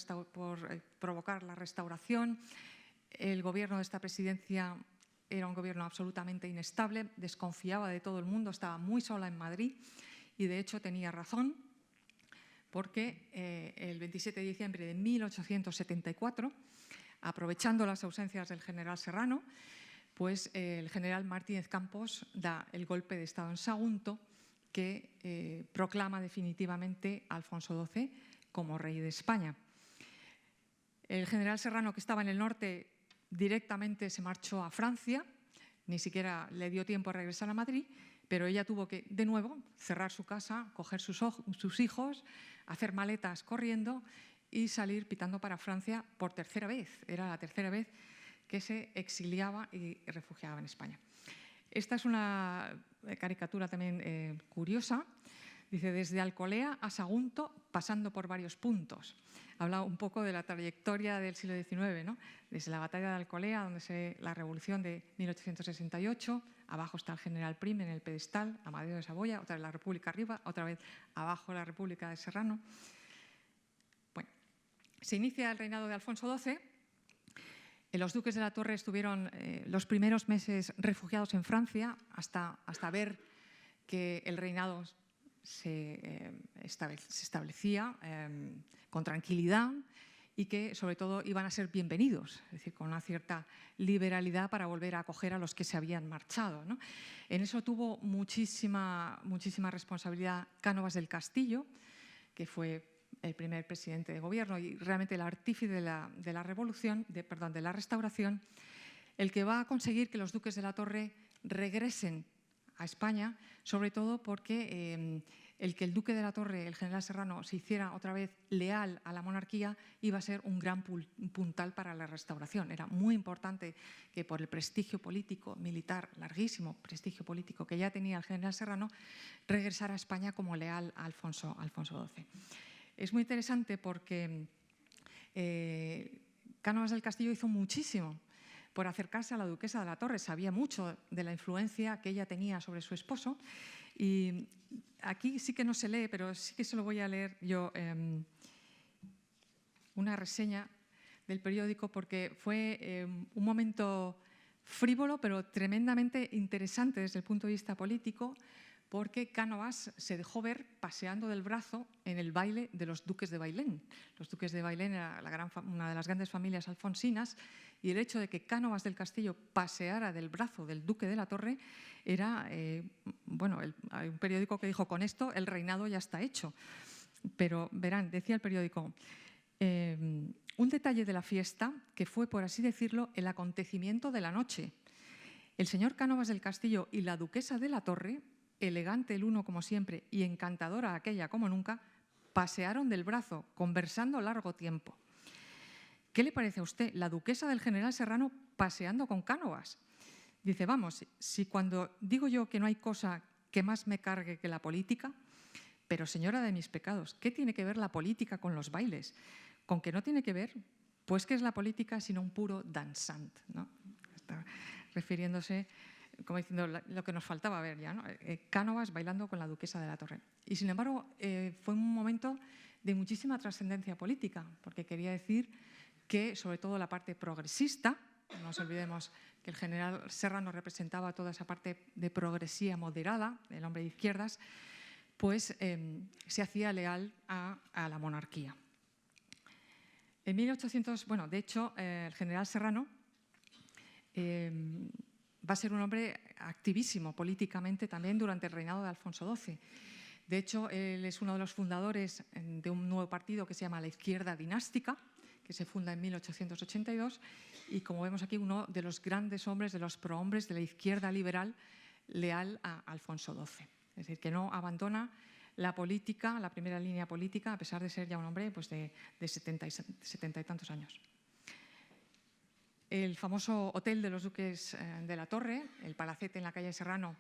provocar la restauración. El gobierno de esta presidencia era un gobierno absolutamente inestable, desconfiaba de todo el mundo, estaba muy sola en Madrid y de hecho tenía razón, porque el 27 de diciembre de 1874, aprovechando las ausencias del general Serrano, pues el general Martínez Campos da el golpe de Estado en Sagunto, que proclama definitivamente a Alfonso XII como rey de España. El general Serrano, que estaba en el norte, directamente se marchó a Francia, ni siquiera le dio tiempo a regresar a Madrid, pero ella tuvo que, de nuevo, cerrar su casa, coger sus hijos, hacer maletas corriendo y salir pitando para Francia por tercera vez. Era la tercera vez que se exiliaba y refugiaba en España. Esta es una caricatura también curiosa. Dice, desde Alcolea a Sagunto, pasando por varios puntos. Habla un poco de la trayectoria del siglo XIX, ¿no? Desde la batalla de Alcolea, donde se ve la revolución de 1868, abajo está el general Prim en el pedestal, Amadeo de Saboya, otra vez la República arriba, otra vez abajo la República de Serrano. Bueno, se inicia el reinado de Alfonso XII. Los duques de la Torre estuvieron los primeros meses refugiados en Francia hasta ver que el reinado se establecía con tranquilidad y que, sobre todo, iban a ser bienvenidos, es decir, con una cierta liberalidad para volver a acoger a los que se habían marchado, ¿no? En eso tuvo muchísima responsabilidad Cánovas del Castillo, que fue el primer presidente de gobierno y realmente el artífice de la restauración, el que va a conseguir que los duques de la Torre regresen a España, sobre todo porque el que el duque de la Torre, el general Serrano, se hiciera otra vez leal a la monarquía iba a ser un gran puntal para la restauración. Era muy importante que, por el prestigio político, militar, larguísimo prestigio político que ya tenía el general Serrano, regresara a España como leal a Alfonso XII. Es muy interesante porque Cánovas del Castillo hizo muchísimo por acercarse a la duquesa de la Torre. Sabía mucho de la influencia que ella tenía sobre su esposo. Y aquí sí que no se lee, pero sí que se lo voy a leer yo, una reseña del periódico, porque fue un momento frívolo, pero tremendamente interesante desde el punto de vista político, porque Cánovas se dejó ver paseando del brazo en el baile de los duques de Bailén. Los duques de Bailén era una de las grandes familias alfonsinas, y el hecho de que Cánovas del Castillo paseara del brazo del duque de la Torre era, hay un periódico que dijo, con esto el reinado ya está hecho. Pero verán, decía el periódico, un detalle de la fiesta que fue, por así decirlo, el acontecimiento de la noche. El señor Cánovas del Castillo y la duquesa de la Torre, elegante el uno como siempre y encantadora aquella como nunca, pasearon del brazo, conversando largo tiempo. ¿Qué le parece a usted la duquesa del general Serrano paseando con Cánovas? Dice, vamos, si cuando digo yo que no hay cosa que más me cargue que la política, pero señora de mis pecados, ¿qué tiene que ver la política con los bailes? ¿Con qué no tiene que ver? Pues que es la política sino un puro dansant, ¿no? Está refiriéndose como diciendo lo que nos faltaba ver ya, ¿no? Cánovas bailando con la duquesa de la Torre. Y sin embargo, fue un momento de muchísima trascendencia política, porque quería decir que, sobre todo la parte progresista, no nos olvidemos que el general Serrano representaba toda esa parte de progresía moderada, el hombre de izquierdas, pues se hacía leal a la monarquía. En 1800, bueno, de hecho, el general Serrano va a ser un hombre activísimo políticamente también durante el reinado de Alfonso XII. De hecho, él es uno de los fundadores de un nuevo partido que se llama la Izquierda Dinástica, que se funda en 1882, y como vemos aquí, uno de los grandes hombres, de los prohombres de la izquierda liberal leal a Alfonso XII. Es decir, que no abandona la política, la primera línea política, a pesar de ser ya un hombre pues, de 70 y tantos años. El famoso Hotel de los Duques de la Torre, el Palacete en la calle Serrano,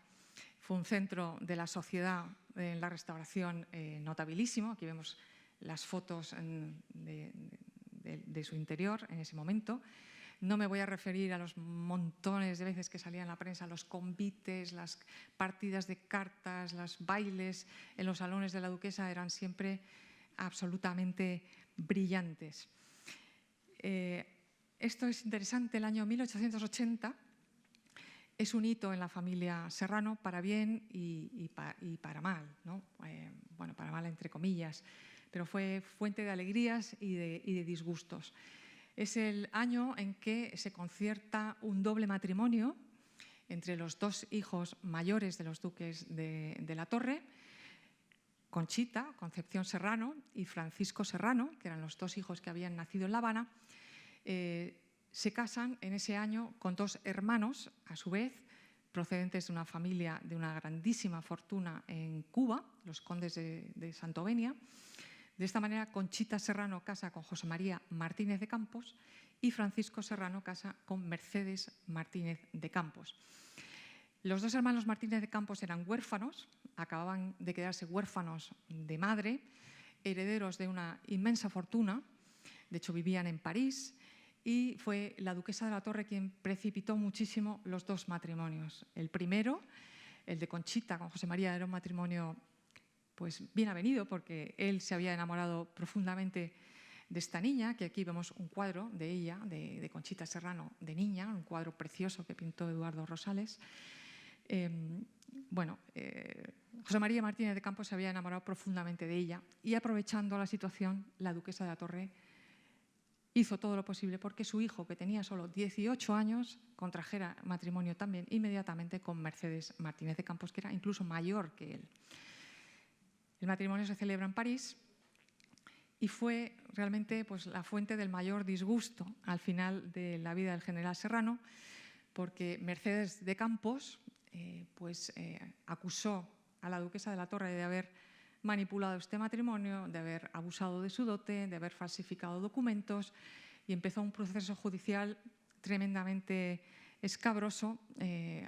fue un centro de la sociedad en la restauración notabilísimo. Aquí vemos las fotos de su interior en ese momento. No me voy a referir a los montones de veces que salía en la prensa, los convites, las partidas de cartas, los bailes en los salones de la duquesa eran siempre absolutamente brillantes. Esto es interesante, el año 1880 es un hito en la familia Serrano para bien y para mal, ¿no? Bueno, para mal entre comillas, pero fue fuente de alegrías y de disgustos. Es el año en que se concierta un doble matrimonio entre los dos hijos mayores de los duques de la Torre, Conchita, Concepción Serrano, y Francisco Serrano, que eran los dos hijos que habían nacido en La Habana. Se casan en ese año con dos hermanos, a su vez, procedentes de una familia de una grandísima fortuna en Cuba, los condes de Santovenia. De esta manera, Conchita Serrano casa con José María Martínez de Campos y Francisco Serrano casa con Mercedes Martínez de Campos. Los dos hermanos Martínez de Campos eran huérfanos, acababan de quedarse huérfanos de madre, herederos de una inmensa fortuna, de hecho vivían en París, y fue la duquesa de la Torre quien precipitó muchísimo los dos matrimonios. El primero, el de Conchita con José María, era un matrimonio pues bien avenido porque él se había enamorado profundamente de esta niña, que aquí vemos un cuadro de ella, de Conchita Serrano de niña, un cuadro precioso que pintó Eduardo Rosales. José María Martínez de Campos se había enamorado profundamente de ella y, aprovechando la situación, la duquesa de la Torre hizo todo lo posible porque su hijo, que tenía solo 18 años, contrajera matrimonio también inmediatamente con Mercedes Martínez de Campos, que era incluso mayor que él. El matrimonio se celebra en París y fue realmente pues, la fuente del mayor disgusto al final de la vida del general Serrano, porque Mercedes de Campos acusó a la duquesa de la Torre de haber manipulado este matrimonio, de haber abusado de su dote, de haber falsificado documentos, y empezó un proceso judicial tremendamente escabroso,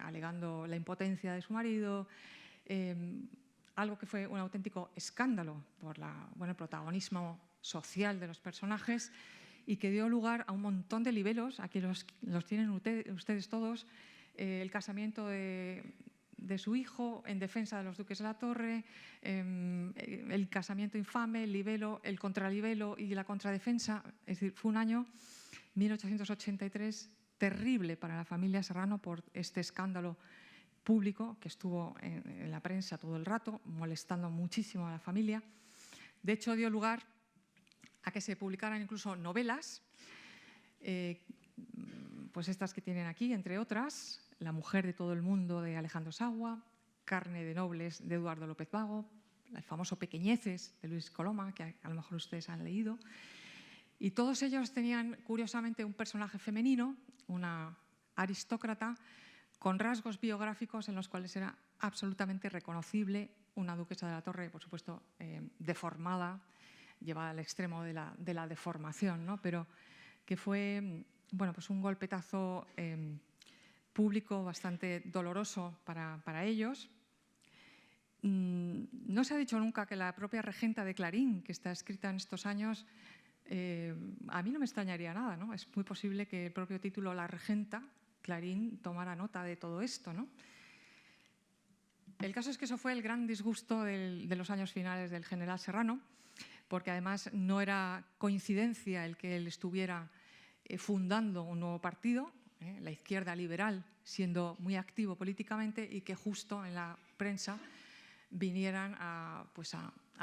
alegando la impotencia de su marido, algo que fue un auténtico escándalo por el protagonismo social de los personajes y que dio lugar a un montón de libelos. Aquí los tienen ustedes todos. El casamiento de su hijo en defensa de los duques de la Torre, el casamiento infame, el libelo, el contralibelo y la contradefensa. Es decir, fue un año, 1883, terrible para la familia Serrano por este escándalo público que estuvo en la prensa todo el rato, molestando muchísimo a la familia. De hecho, dio lugar a que se publicaran incluso novelas, pues estas que tienen aquí, entre otras, La mujer de todo el mundo, de Alejandro Sagua, Carne de nobles, de Eduardo López Vago, el famoso Pequeñeces, de Luis Coloma, que a lo mejor ustedes han leído. Y todos ellos tenían, curiosamente, un personaje femenino, una aristócrata, con rasgos biográficos en los cuales era absolutamente reconocible una duquesa de la Torre, por supuesto, deformada, llevada al extremo de la deformación, ¿no? Pero que fue pues un golpetazo público bastante doloroso para ellos. No se ha dicho nunca que la propia regenta de Clarín, que está escrita en estos años, a mí no me extrañaría nada, ¿no? Es muy posible que el propio título La Regenta Clarín tomara nota de todo esto, ¿no? El caso es que eso fue el gran disgusto de los años finales del general Serrano, porque además no era coincidencia el que él estuviera fundando un nuevo partido, la izquierda liberal, siendo muy activo políticamente, y que justo en la prensa vinieran a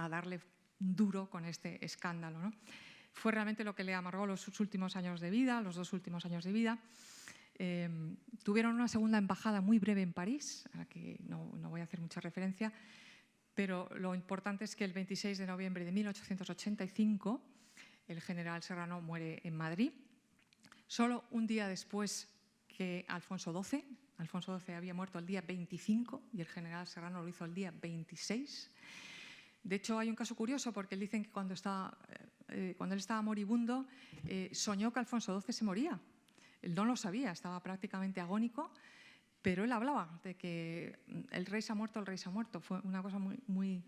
darle duro con este escándalo, ¿no? Fue realmente lo que le amargó los últimos años de vida, los 2 últimos años de vida. Tuvieron una segunda embajada muy breve en París, a la que no voy a hacer mucha referencia, pero lo importante es que el 26 de noviembre de 1885 el general Serrano muere en Madrid, solo un día después que Alfonso XII. Alfonso XII había muerto el día 25 y el general Serrano lo hizo el día 26. De hecho, hay un caso curioso porque dicen que cuando él estaba moribundo soñó que Alfonso XII se moría. Él no lo sabía, estaba prácticamente agónico, pero él hablaba de que el rey se ha muerto, el rey se ha muerto. Fue una cosa muy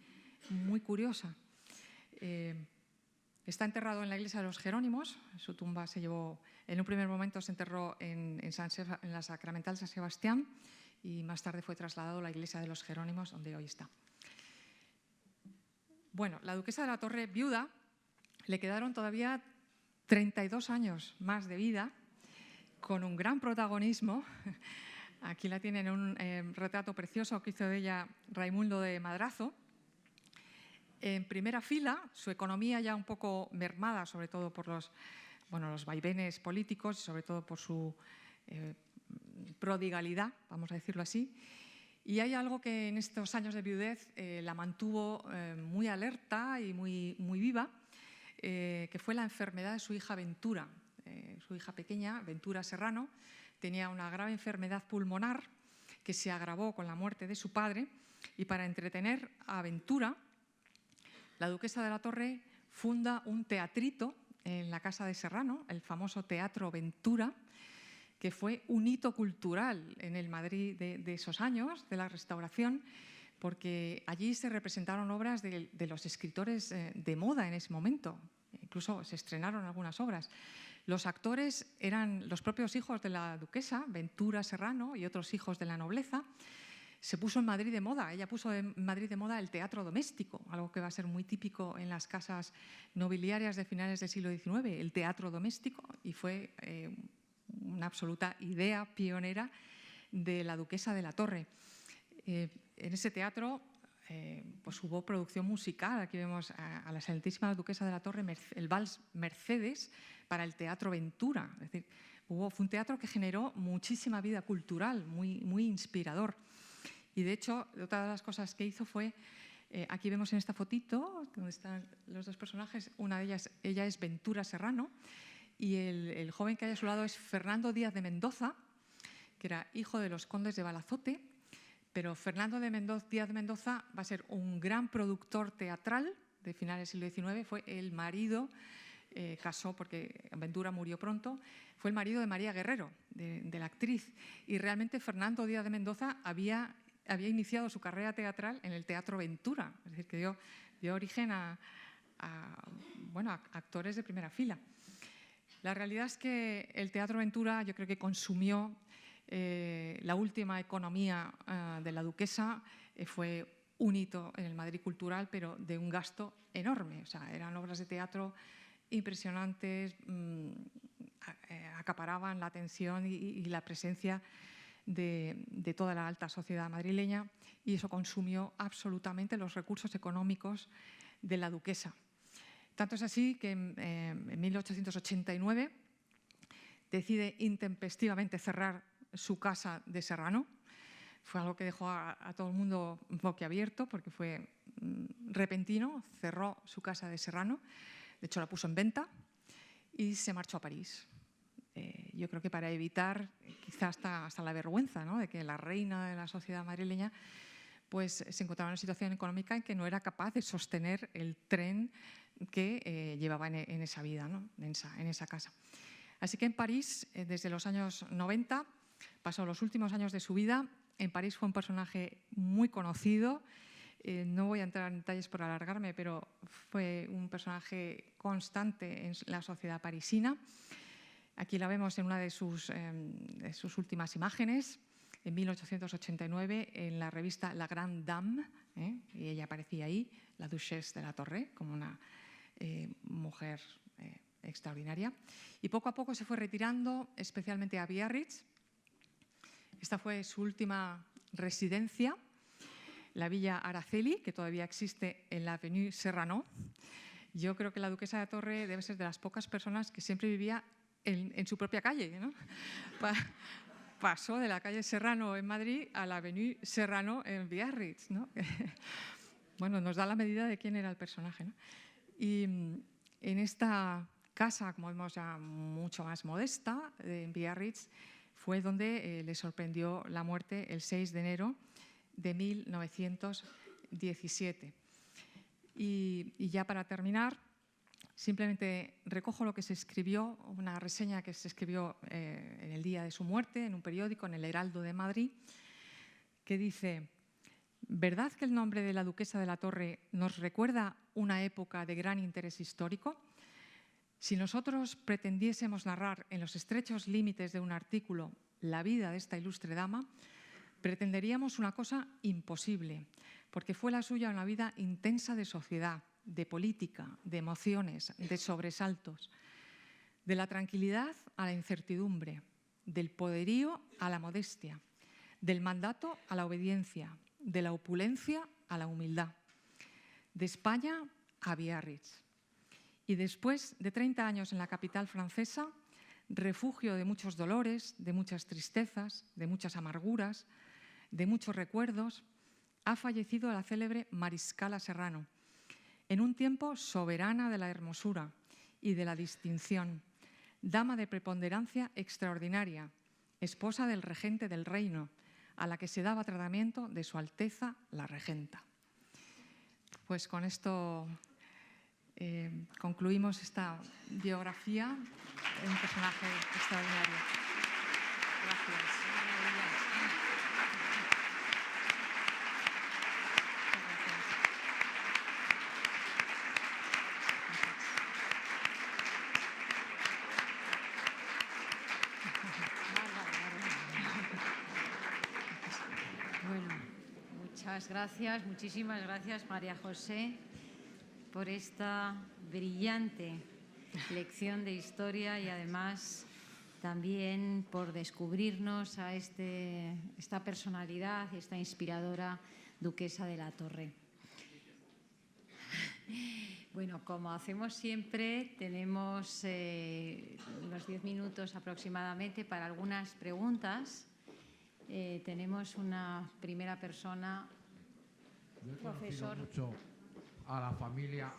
curiosa. Está enterrado en la iglesia de los Jerónimos. Su tumba se llevó, en un primer momento se enterró en la Sacramental San Sebastián y más tarde fue trasladado a la iglesia de los Jerónimos, donde hoy está. Bueno, la duquesa de la Torre, viuda, le quedaron todavía 32 años más de vida, con un gran protagonismo. Aquí la tienen en un retrato precioso que hizo de ella Raimundo de Madrazo. En primera fila, su economía ya un poco mermada, sobre todo por los vaivenes políticos, sobre todo por su prodigalidad, vamos a decirlo así. Y hay algo que en estos años de viudez la mantuvo muy alerta y muy viva, que fue la enfermedad de su hija Ventura. Su hija pequeña, Ventura Serrano, tenía una grave enfermedad pulmonar que se agravó con la muerte de su padre, y para entretener a Ventura, la duquesa de la Torre funda un teatrito en la casa de Serrano, el famoso Teatro Ventura, que fue un hito cultural en el Madrid de esos años, de la Restauración, porque allí se representaron obras de los escritores de moda en ese momento. Incluso se estrenaron algunas obras. Los actores eran los propios hijos de la duquesa, Ventura Serrano, y otros hijos de la nobleza. Se puso en Madrid de moda, ella puso en Madrid de moda el teatro doméstico, algo que va a ser muy típico en las casas nobiliarias de finales del siglo XIX, el teatro doméstico, y fue una absoluta idea pionera de la duquesa de la Torre. En ese teatro pues hubo producción musical. Aquí vemos a la excelentísima duquesa de la Torre, el vals Mercedes para el Teatro Ventura. Es decir, fue un teatro que generó muchísima vida cultural, muy inspirador. Y de hecho, otra de las cosas que hizo fue, aquí vemos en esta fotito, donde están los dos personajes, una de ellas, ella es Ventura Serrano, y el joven que hay a su lado es Fernando Díaz de Mendoza, que era hijo de los condes de Balazote. Pero Fernando Díaz de Mendoza va a ser un gran productor teatral de finales del siglo XIX. Fue el marido, casó porque Ventura murió pronto, fue el marido de María Guerrero, de la actriz. Y realmente Fernando Díaz de Mendoza había iniciado su carrera teatral en el Teatro Ventura, es decir, que dio origen a actores de primera fila. La realidad es que el Teatro Ventura yo creo que consumió la última economía de la duquesa. Fue un hito en el Madrid cultural, pero de un gasto enorme. O sea, eran obras de teatro impresionantes, acaparaban la atención y la presencia de toda la alta sociedad madrileña, y eso consumió absolutamente los recursos económicos de la duquesa. Tanto es así que en 1889 decide intempestivamente cerrar su casa de Serrano. Fue algo que dejó a todo el mundo boquiabierto porque fue repentino. Cerró su casa de Serrano, de hecho la puso en venta y se marchó a París. Yo creo que para evitar quizás hasta la vergüenza, ¿no?, de que la reina de la sociedad madrileña pues, se encontraba en una situación económica en que no era capaz de sostener el tren que llevaba en esa vida, ¿no?, en esa casa. Así que en París, desde los años 90, pasó los últimos años de su vida. En París fue un personaje muy conocido. No voy a entrar en detalles por alargarme, pero fue un personaje constante en la sociedad parisina. Aquí la vemos en una de sus últimas imágenes, en 1889, en la revista La Grande Dame, y ella aparecía ahí, la Duchesse de la Torre, como una mujer extraordinaria. Y poco a poco se fue retirando, especialmente a Biarritz. Esta fue su última residencia, la Villa Araceli, que todavía existe en la Avenue Serrano. Yo creo que la duquesa de la Torre debe ser de las pocas personas que siempre vivía en su propia calle, ¿no? Pasó de la calle Serrano en Madrid a la Avenue Serrano en Biarritz, ¿no? Bueno, nos da la medida de quién era el personaje, ¿no? Y en esta casa, como vemos, ya mucho más modesta, en Biarritz, fue donde le sorprendió la muerte el 6 de enero de 1917. Y ya para terminar, simplemente recojo lo que se escribió, una reseña que se escribió en el día de su muerte, en un periódico, en el Heraldo de Madrid, que dice: ¿verdad que el nombre de la duquesa de la Torre nos recuerda una época de gran interés histórico? Si nosotros pretendiésemos narrar en los estrechos límites de un artículo la vida de esta ilustre dama, pretenderíamos una cosa imposible, porque fue la suya una vida intensa de sociedad, de política, de emociones, de sobresaltos, de la tranquilidad a la incertidumbre, del poderío a la modestia, del mandato a la obediencia, de la opulencia a la humildad, de España a Biarritz. Y después de 30 años en la capital francesa, refugio de muchos dolores, de muchas tristezas, de muchas amarguras, de muchos recuerdos, ha fallecido la célebre Mariscala Serrano, en un tiempo soberana de la hermosura y de la distinción, dama de preponderancia extraordinaria, esposa del regente del reino, a la que se daba tratamiento de Su Alteza la Regenta. Pues con esto concluimos esta biografía de un personaje extraordinario. Gracias. Muchas gracias, muchísimas gracias, María José, por esta brillante lección de historia y además también por descubrirnos a esta personalidad, esta inspiradora duquesa de la Torre. Bueno, como hacemos siempre, tenemos unos 10 minutos aproximadamente para algunas preguntas. Tenemos una primera persona. Yo he Profesor. conocido mucho a la familia,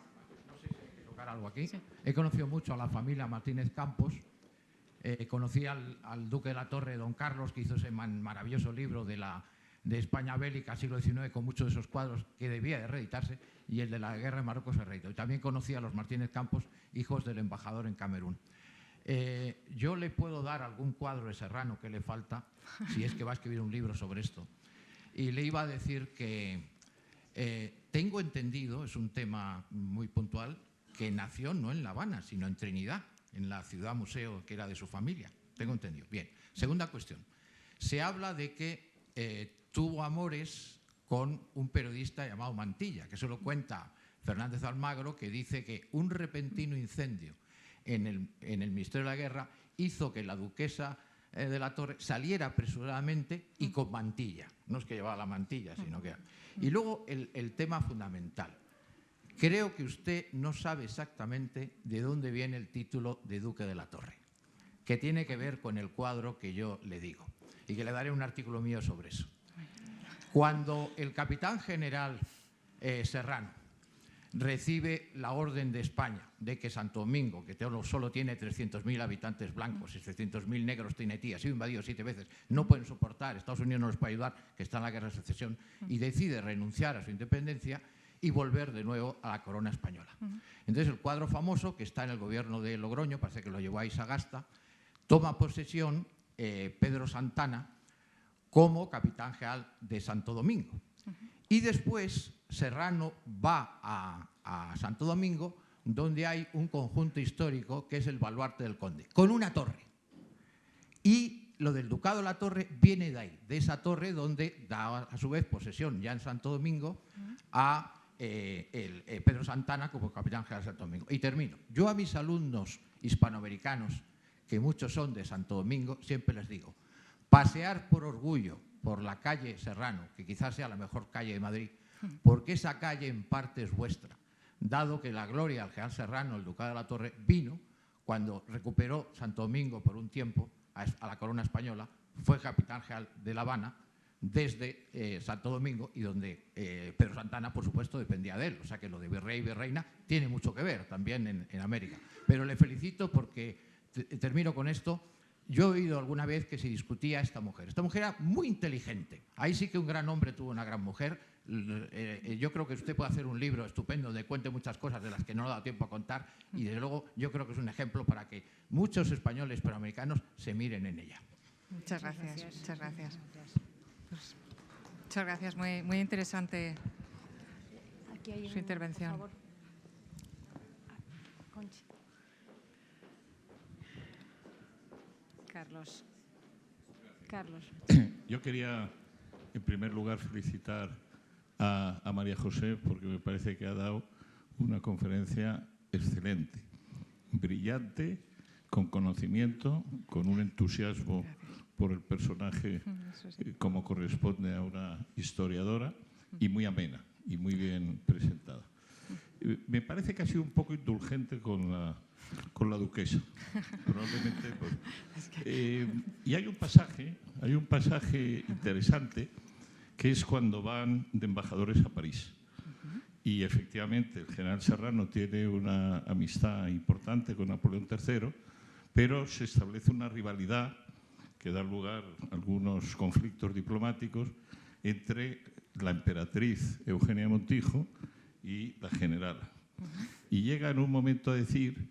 no sé si hay que tocar algo aquí, sí. He conocido mucho a la familia Martínez Campos, conocí al duque de la Torre, don Carlos, que hizo ese maravilloso libro de España bélica, siglo XIX, con muchos de esos cuadros que debía de reeditarse, y el de la guerra de Marruecos se reeditó. Y también conocí a los Martínez Campos, hijos del embajador en Camerún. Yo le puedo dar algún cuadro de Serrano que le falta, si es que va a escribir un libro sobre esto. Y le iba a decir que tengo entendido, es un tema muy puntual, que nació no en La Habana, sino en Trinidad, en la ciudad museo que era de su familia. Tengo entendido. Bien. Segunda cuestión. Se habla de que tuvo amores con un periodista llamado Mantilla, que eso lo cuenta Fernández Almagro, que dice que un repentino incendio en el Ministerio de la Guerra hizo que la duquesa de la Torre saliera apresuradamente y con mantilla. No es que llevaba la mantilla, sino que... Y luego el tema fundamental. Creo que usted no sabe exactamente de dónde viene el título de Duque de la Torre, que tiene que ver con el cuadro que yo le digo, y que le daré un artículo mío sobre eso. Cuando el capitán general Serrano recibe la orden de España de que Santo Domingo, que solo tiene 300.000 habitantes blancos y 300.000 negros tinetí, ha sido invadido 7 veces, no pueden soportar, Estados Unidos no les puede ayudar, que está en la guerra de secesión, y decide renunciar a su independencia y volver de nuevo a la corona española. Entonces el cuadro famoso, que está en el gobierno de Logroño, parece que lo llevó a Sagasta, toma posesión Pedro Santana como capitán general de Santo Domingo. Y después Serrano va a Santo Domingo donde hay un conjunto histórico que es el Baluarte del Conde, con una torre. Y lo del Ducado de la Torre viene de ahí, de esa torre donde da a su vez posesión ya en Santo Domingo a Pedro Santana como capitán general de Santo Domingo. Y termino. Yo a mis alumnos hispanoamericanos, que muchos son de Santo Domingo, siempre les digo, pasear por orgullo por la calle Serrano, que quizás sea la mejor calle de Madrid, porque esa calle en parte es vuestra, dado que la gloria al general Serrano, el Ducado de la Torre, vino cuando recuperó Santo Domingo por un tiempo a la corona española, fue capitán general de La Habana desde Santo Domingo y donde Pedro Santana, por supuesto, dependía de él. O sea que lo de virrey y virreina tiene mucho que ver también en América. Pero le felicito porque, termino con esto, yo he oído alguna vez que se discutía esta mujer. Esta mujer era muy inteligente. Ahí sí que un gran hombre tuvo una gran mujer. Yo creo que usted puede hacer un libro estupendo donde cuente muchas cosas de las que no le ha dado tiempo a contar y desde luego yo creo que es un ejemplo para que muchos españoles pero americanos se miren en ella. Muchas gracias. Muchas gracias. Pues, muchas gracias. Muy interesante su intervención. Por favor. Conchi. Carlos. Yo quería, en primer lugar, felicitar a María José porque me parece que ha dado una conferencia excelente, brillante, con conocimiento, con un entusiasmo por el personaje como corresponde a una historiadora y muy amena y muy bien presentada. Me parece que ha sido un poco indulgente con la duquesa, probablemente. Y hay un pasaje interesante que es cuando van de embajadores a París. Y efectivamente el general Serrano tiene una amistad importante con Napoleón III, pero se establece una rivalidad que da lugar a algunos conflictos diplomáticos entre la emperatriz Eugenia Montijo y la generala. Y llega en un momento a decir,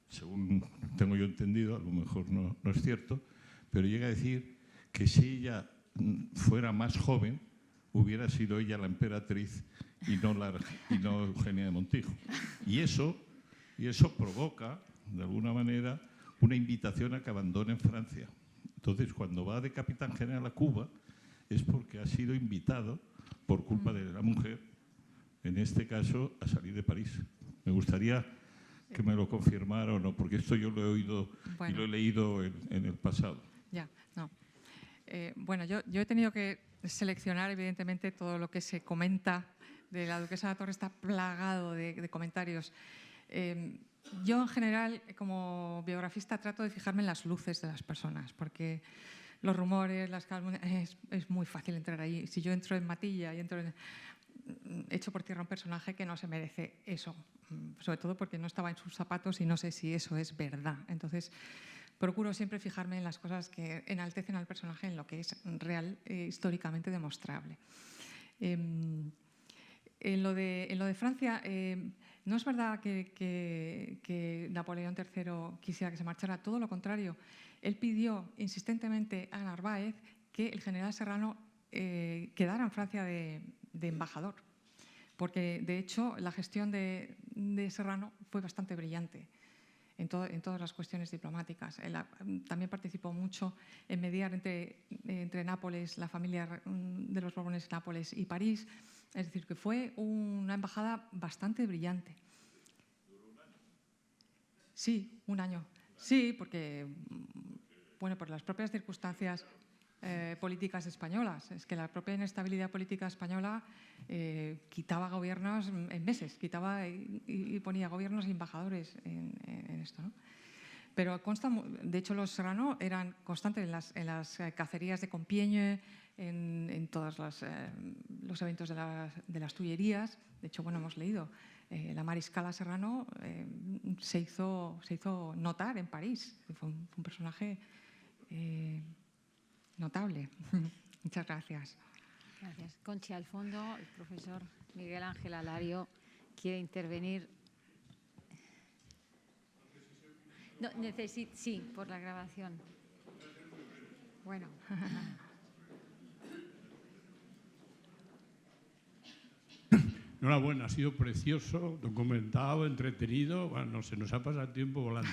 según tengo yo entendido, a lo mejor no es cierto, pero llega a decir que si ella fuera más joven, hubiera sido ella la emperatriz y no Eugenia de Montijo. Y eso provoca, de alguna manera, una invitación a que abandonen Francia. Entonces, cuando va de capitán general a Cuba, es porque ha sido invitado, por culpa de la mujer, en este caso, a salir de París. Me gustaría que me lo confirmara o no, porque esto yo lo he oído y lo he leído en el pasado. Ya, no. Bueno, yo he tenido que seleccionar, evidentemente, todo lo que se comenta de la duquesa de la Torre está plagado de comentarios. Yo, en general, como biografista, trato de fijarme en las luces de las personas, porque los rumores, las calumnias, es muy fácil entrar ahí. Si yo entro en matilla y echo por tierra un personaje que no se merece eso, sobre todo porque no estaba en sus zapatos y no sé si eso es verdad. Entonces, procuro siempre fijarme en las cosas que enaltecen al personaje, en lo que es real, históricamente demostrable. En lo de Francia, no es verdad que Napoleón III quisiera que se marchara, todo lo contrario. Él pidió insistentemente a Narváez que el general Serrano quedara en Francia de embajador, porque de hecho la gestión de Serrano fue bastante brillante en todas las cuestiones diplomáticas. Él también participó mucho en mediar entre Nápoles, la familia de los Borbones, Nápoles y París. Es decir, que fue una embajada bastante brillante. ¿Duró un año? Sí, un año. Sí, porque, bueno, por las propias circunstancias políticas españolas. Es que la propia inestabilidad política española quitaba gobiernos en meses, quitaba y ponía gobiernos e embajadores en esto, ¿no? Pero consta, de hecho, los Serrano eran constantes en las cacerías de Compiègne, en todos los eventos de las Tullerías. De hecho, bueno, hemos leído, la mariscala Serrano se hizo notar en París. Fue un personaje notable. Muchas gracias. Gracias. Conchi, al fondo, el profesor Miguel Ángel Alario quiere intervenir. No, sí, por la grabación. Bueno. Enhorabuena, ha sido precioso, documentado, entretenido. Bueno, se nos ha pasado el tiempo volando.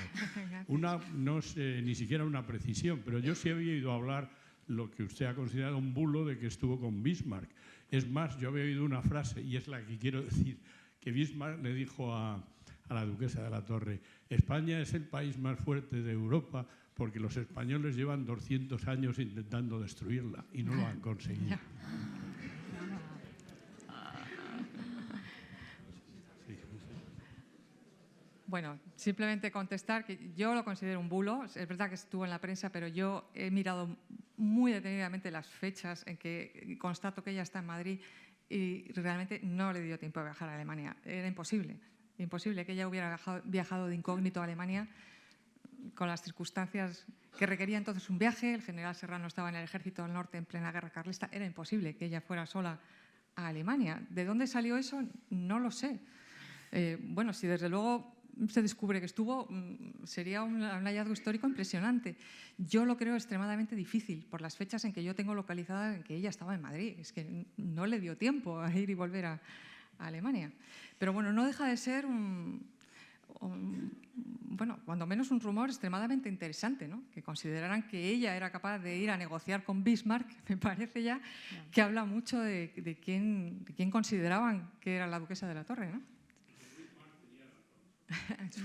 No sé, ni siquiera una precisión, pero yo sí había oído hablar lo que usted ha considerado un bulo de que estuvo con Bismarck. Es más, yo había oído una frase, y es la que quiero decir, que Bismarck le dijo a la duquesa de la Torre: España es el país más fuerte de Europa porque los españoles llevan 200 años intentando destruirla y no lo han conseguido. Bueno, simplemente contestar que yo lo considero un bulo. Es verdad que estuvo en la prensa, pero yo he mirado muy detenidamente las fechas en que constato que ella está en Madrid y realmente no le dio tiempo a viajar a Alemania. Era imposible que ella hubiera viajado de incógnito a Alemania con las circunstancias que requería entonces un viaje. El general Serrano estaba en el ejército del norte en plena guerra carlista. Era imposible que ella fuera sola a Alemania. ¿De dónde salió eso? No lo sé. Bueno, si desde luego se descubre que estuvo, sería un hallazgo histórico impresionante. Yo lo creo extremadamente difícil por las fechas en que yo tengo localizada en que ella estaba en Madrid. Es que no le dio tiempo a ir y volver a Alemania. Pero bueno, no deja de ser bueno, cuando menos un rumor extremadamente interesante, ¿no? Que consideraran que ella era capaz de ir a negociar con Bismarck, me parece ya que habla mucho de quién consideraban que era la duquesa de la Torre, ¿no?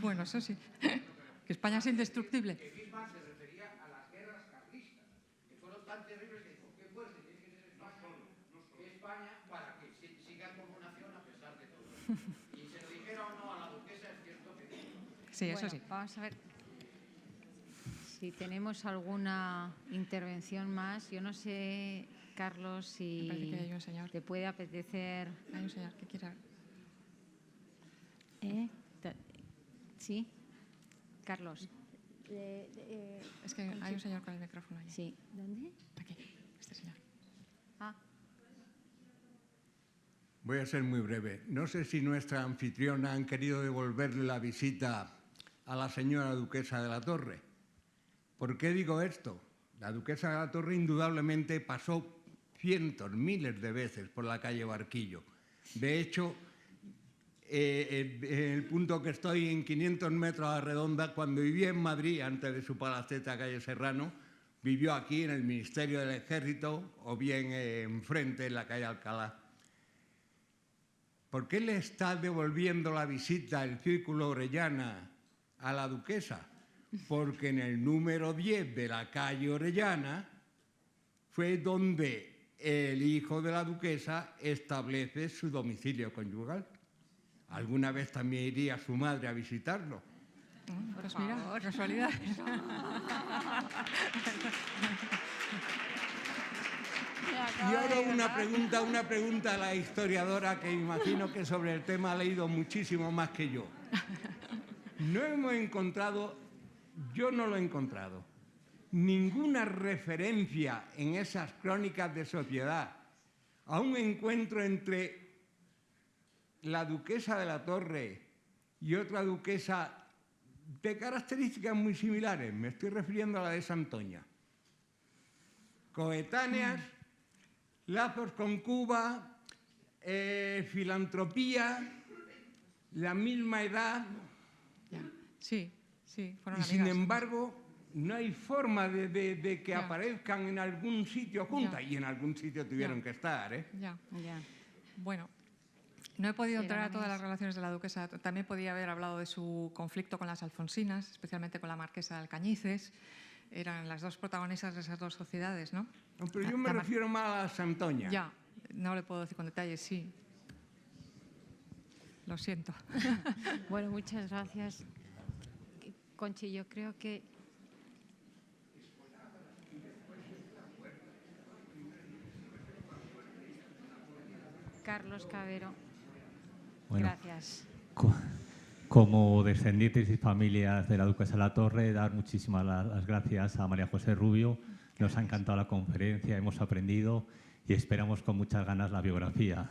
Bueno, eso sí, que España es indestructible. Que Bismarck se refería a las guerras carlistas, que fueron tan terribles que dijo: qué fuerte tiene que ser España, que España, para que siga como nación a pesar de todo. Y se lo dijera o no a la duquesa, es cierto que dijo. Sí, eso Bueno, sí. vamos a ver si tenemos alguna intervención más. Yo no sé, Carlos, si Me parece que hay un señor. te puede apetecer. Hay un señor que quiera. ¿Sí? Carlos. Es que hay un señor con el micrófono ahí. Sí. ¿Dónde? Aquí, este señor. Ah. Voy a ser muy breve. No sé si nuestra anfitriona han querido devolverle la visita a la señora duquesa de la Torre. ¿Por qué digo esto? La duquesa de la Torre indudablemente pasó cientos, miles de veces por la calle Barquillo. De hecho, en el punto que estoy, en 500 metros a la redonda, cuando vivía en Madrid, antes de su palaceta calle Serrano, vivió aquí en el Ministerio del Ejército o bien enfrente en la calle Alcalá. ¿Por qué le está devolviendo la visita el Círculo Orellana a la duquesa? Porque en el número 10 de la calle Orellana fue donde el hijo de la duquesa establece su domicilio conyugal. ¿Alguna vez también iría su madre a visitarlo? Pues mira, casualidad. Y ahora una pregunta a la historiadora, que imagino que sobre el tema ha leído muchísimo más que yo. No hemos encontrado, yo no lo he encontrado, ninguna referencia en esas crónicas de sociedad a un encuentro entre la duquesa de la Torre y otra duquesa de características muy similares. Me estoy refiriendo a la de Santoña. Coetáneas, lazos con Cuba, filantropía, la misma edad. Ya. Sí, fueron y amigas. sin embargo, no hay forma de que aparezcan en algún sitio juntas. Y en algún sitio tuvieron que estar, ¿eh? Ya. Bueno, no he podido entrar a todas las relaciones de la duquesa. También podía haber hablado de su conflicto con las alfonsinas, especialmente con la marquesa de Alcañices. Eran las dos protagonistas de esas dos sociedades, ¿no? No, pero yo me refiero más a Santoña. Ya, no le puedo decir con detalles, sí. Lo siento. Bueno, muchas gracias. Conchi, yo creo que... Carlos Cabero. Bueno, Gracias. Como descendientes y familias de la duquesa de la Torre, dar muchísimas las gracias a María José Rubio. Nos ha encantado la conferencia, hemos aprendido y esperamos con muchas ganas la biografía.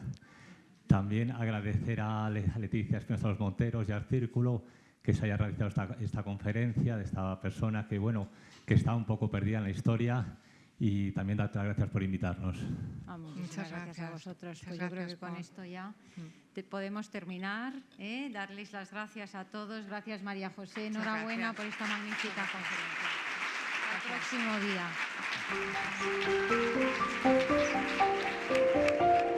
También agradecer a Leticia Espinosa Los Monteros y al Círculo que se haya realizado esta conferencia de esta persona que está un poco perdida en la historia y también darte las gracias por invitarnos. Muchas gracias a vosotros. Muchas Pues yo creo que gracias con por- esto ya podemos terminar. Darles las gracias a todos. Gracias, María José. Enhorabuena por esta magnífica conferencia. Hasta el próximo día.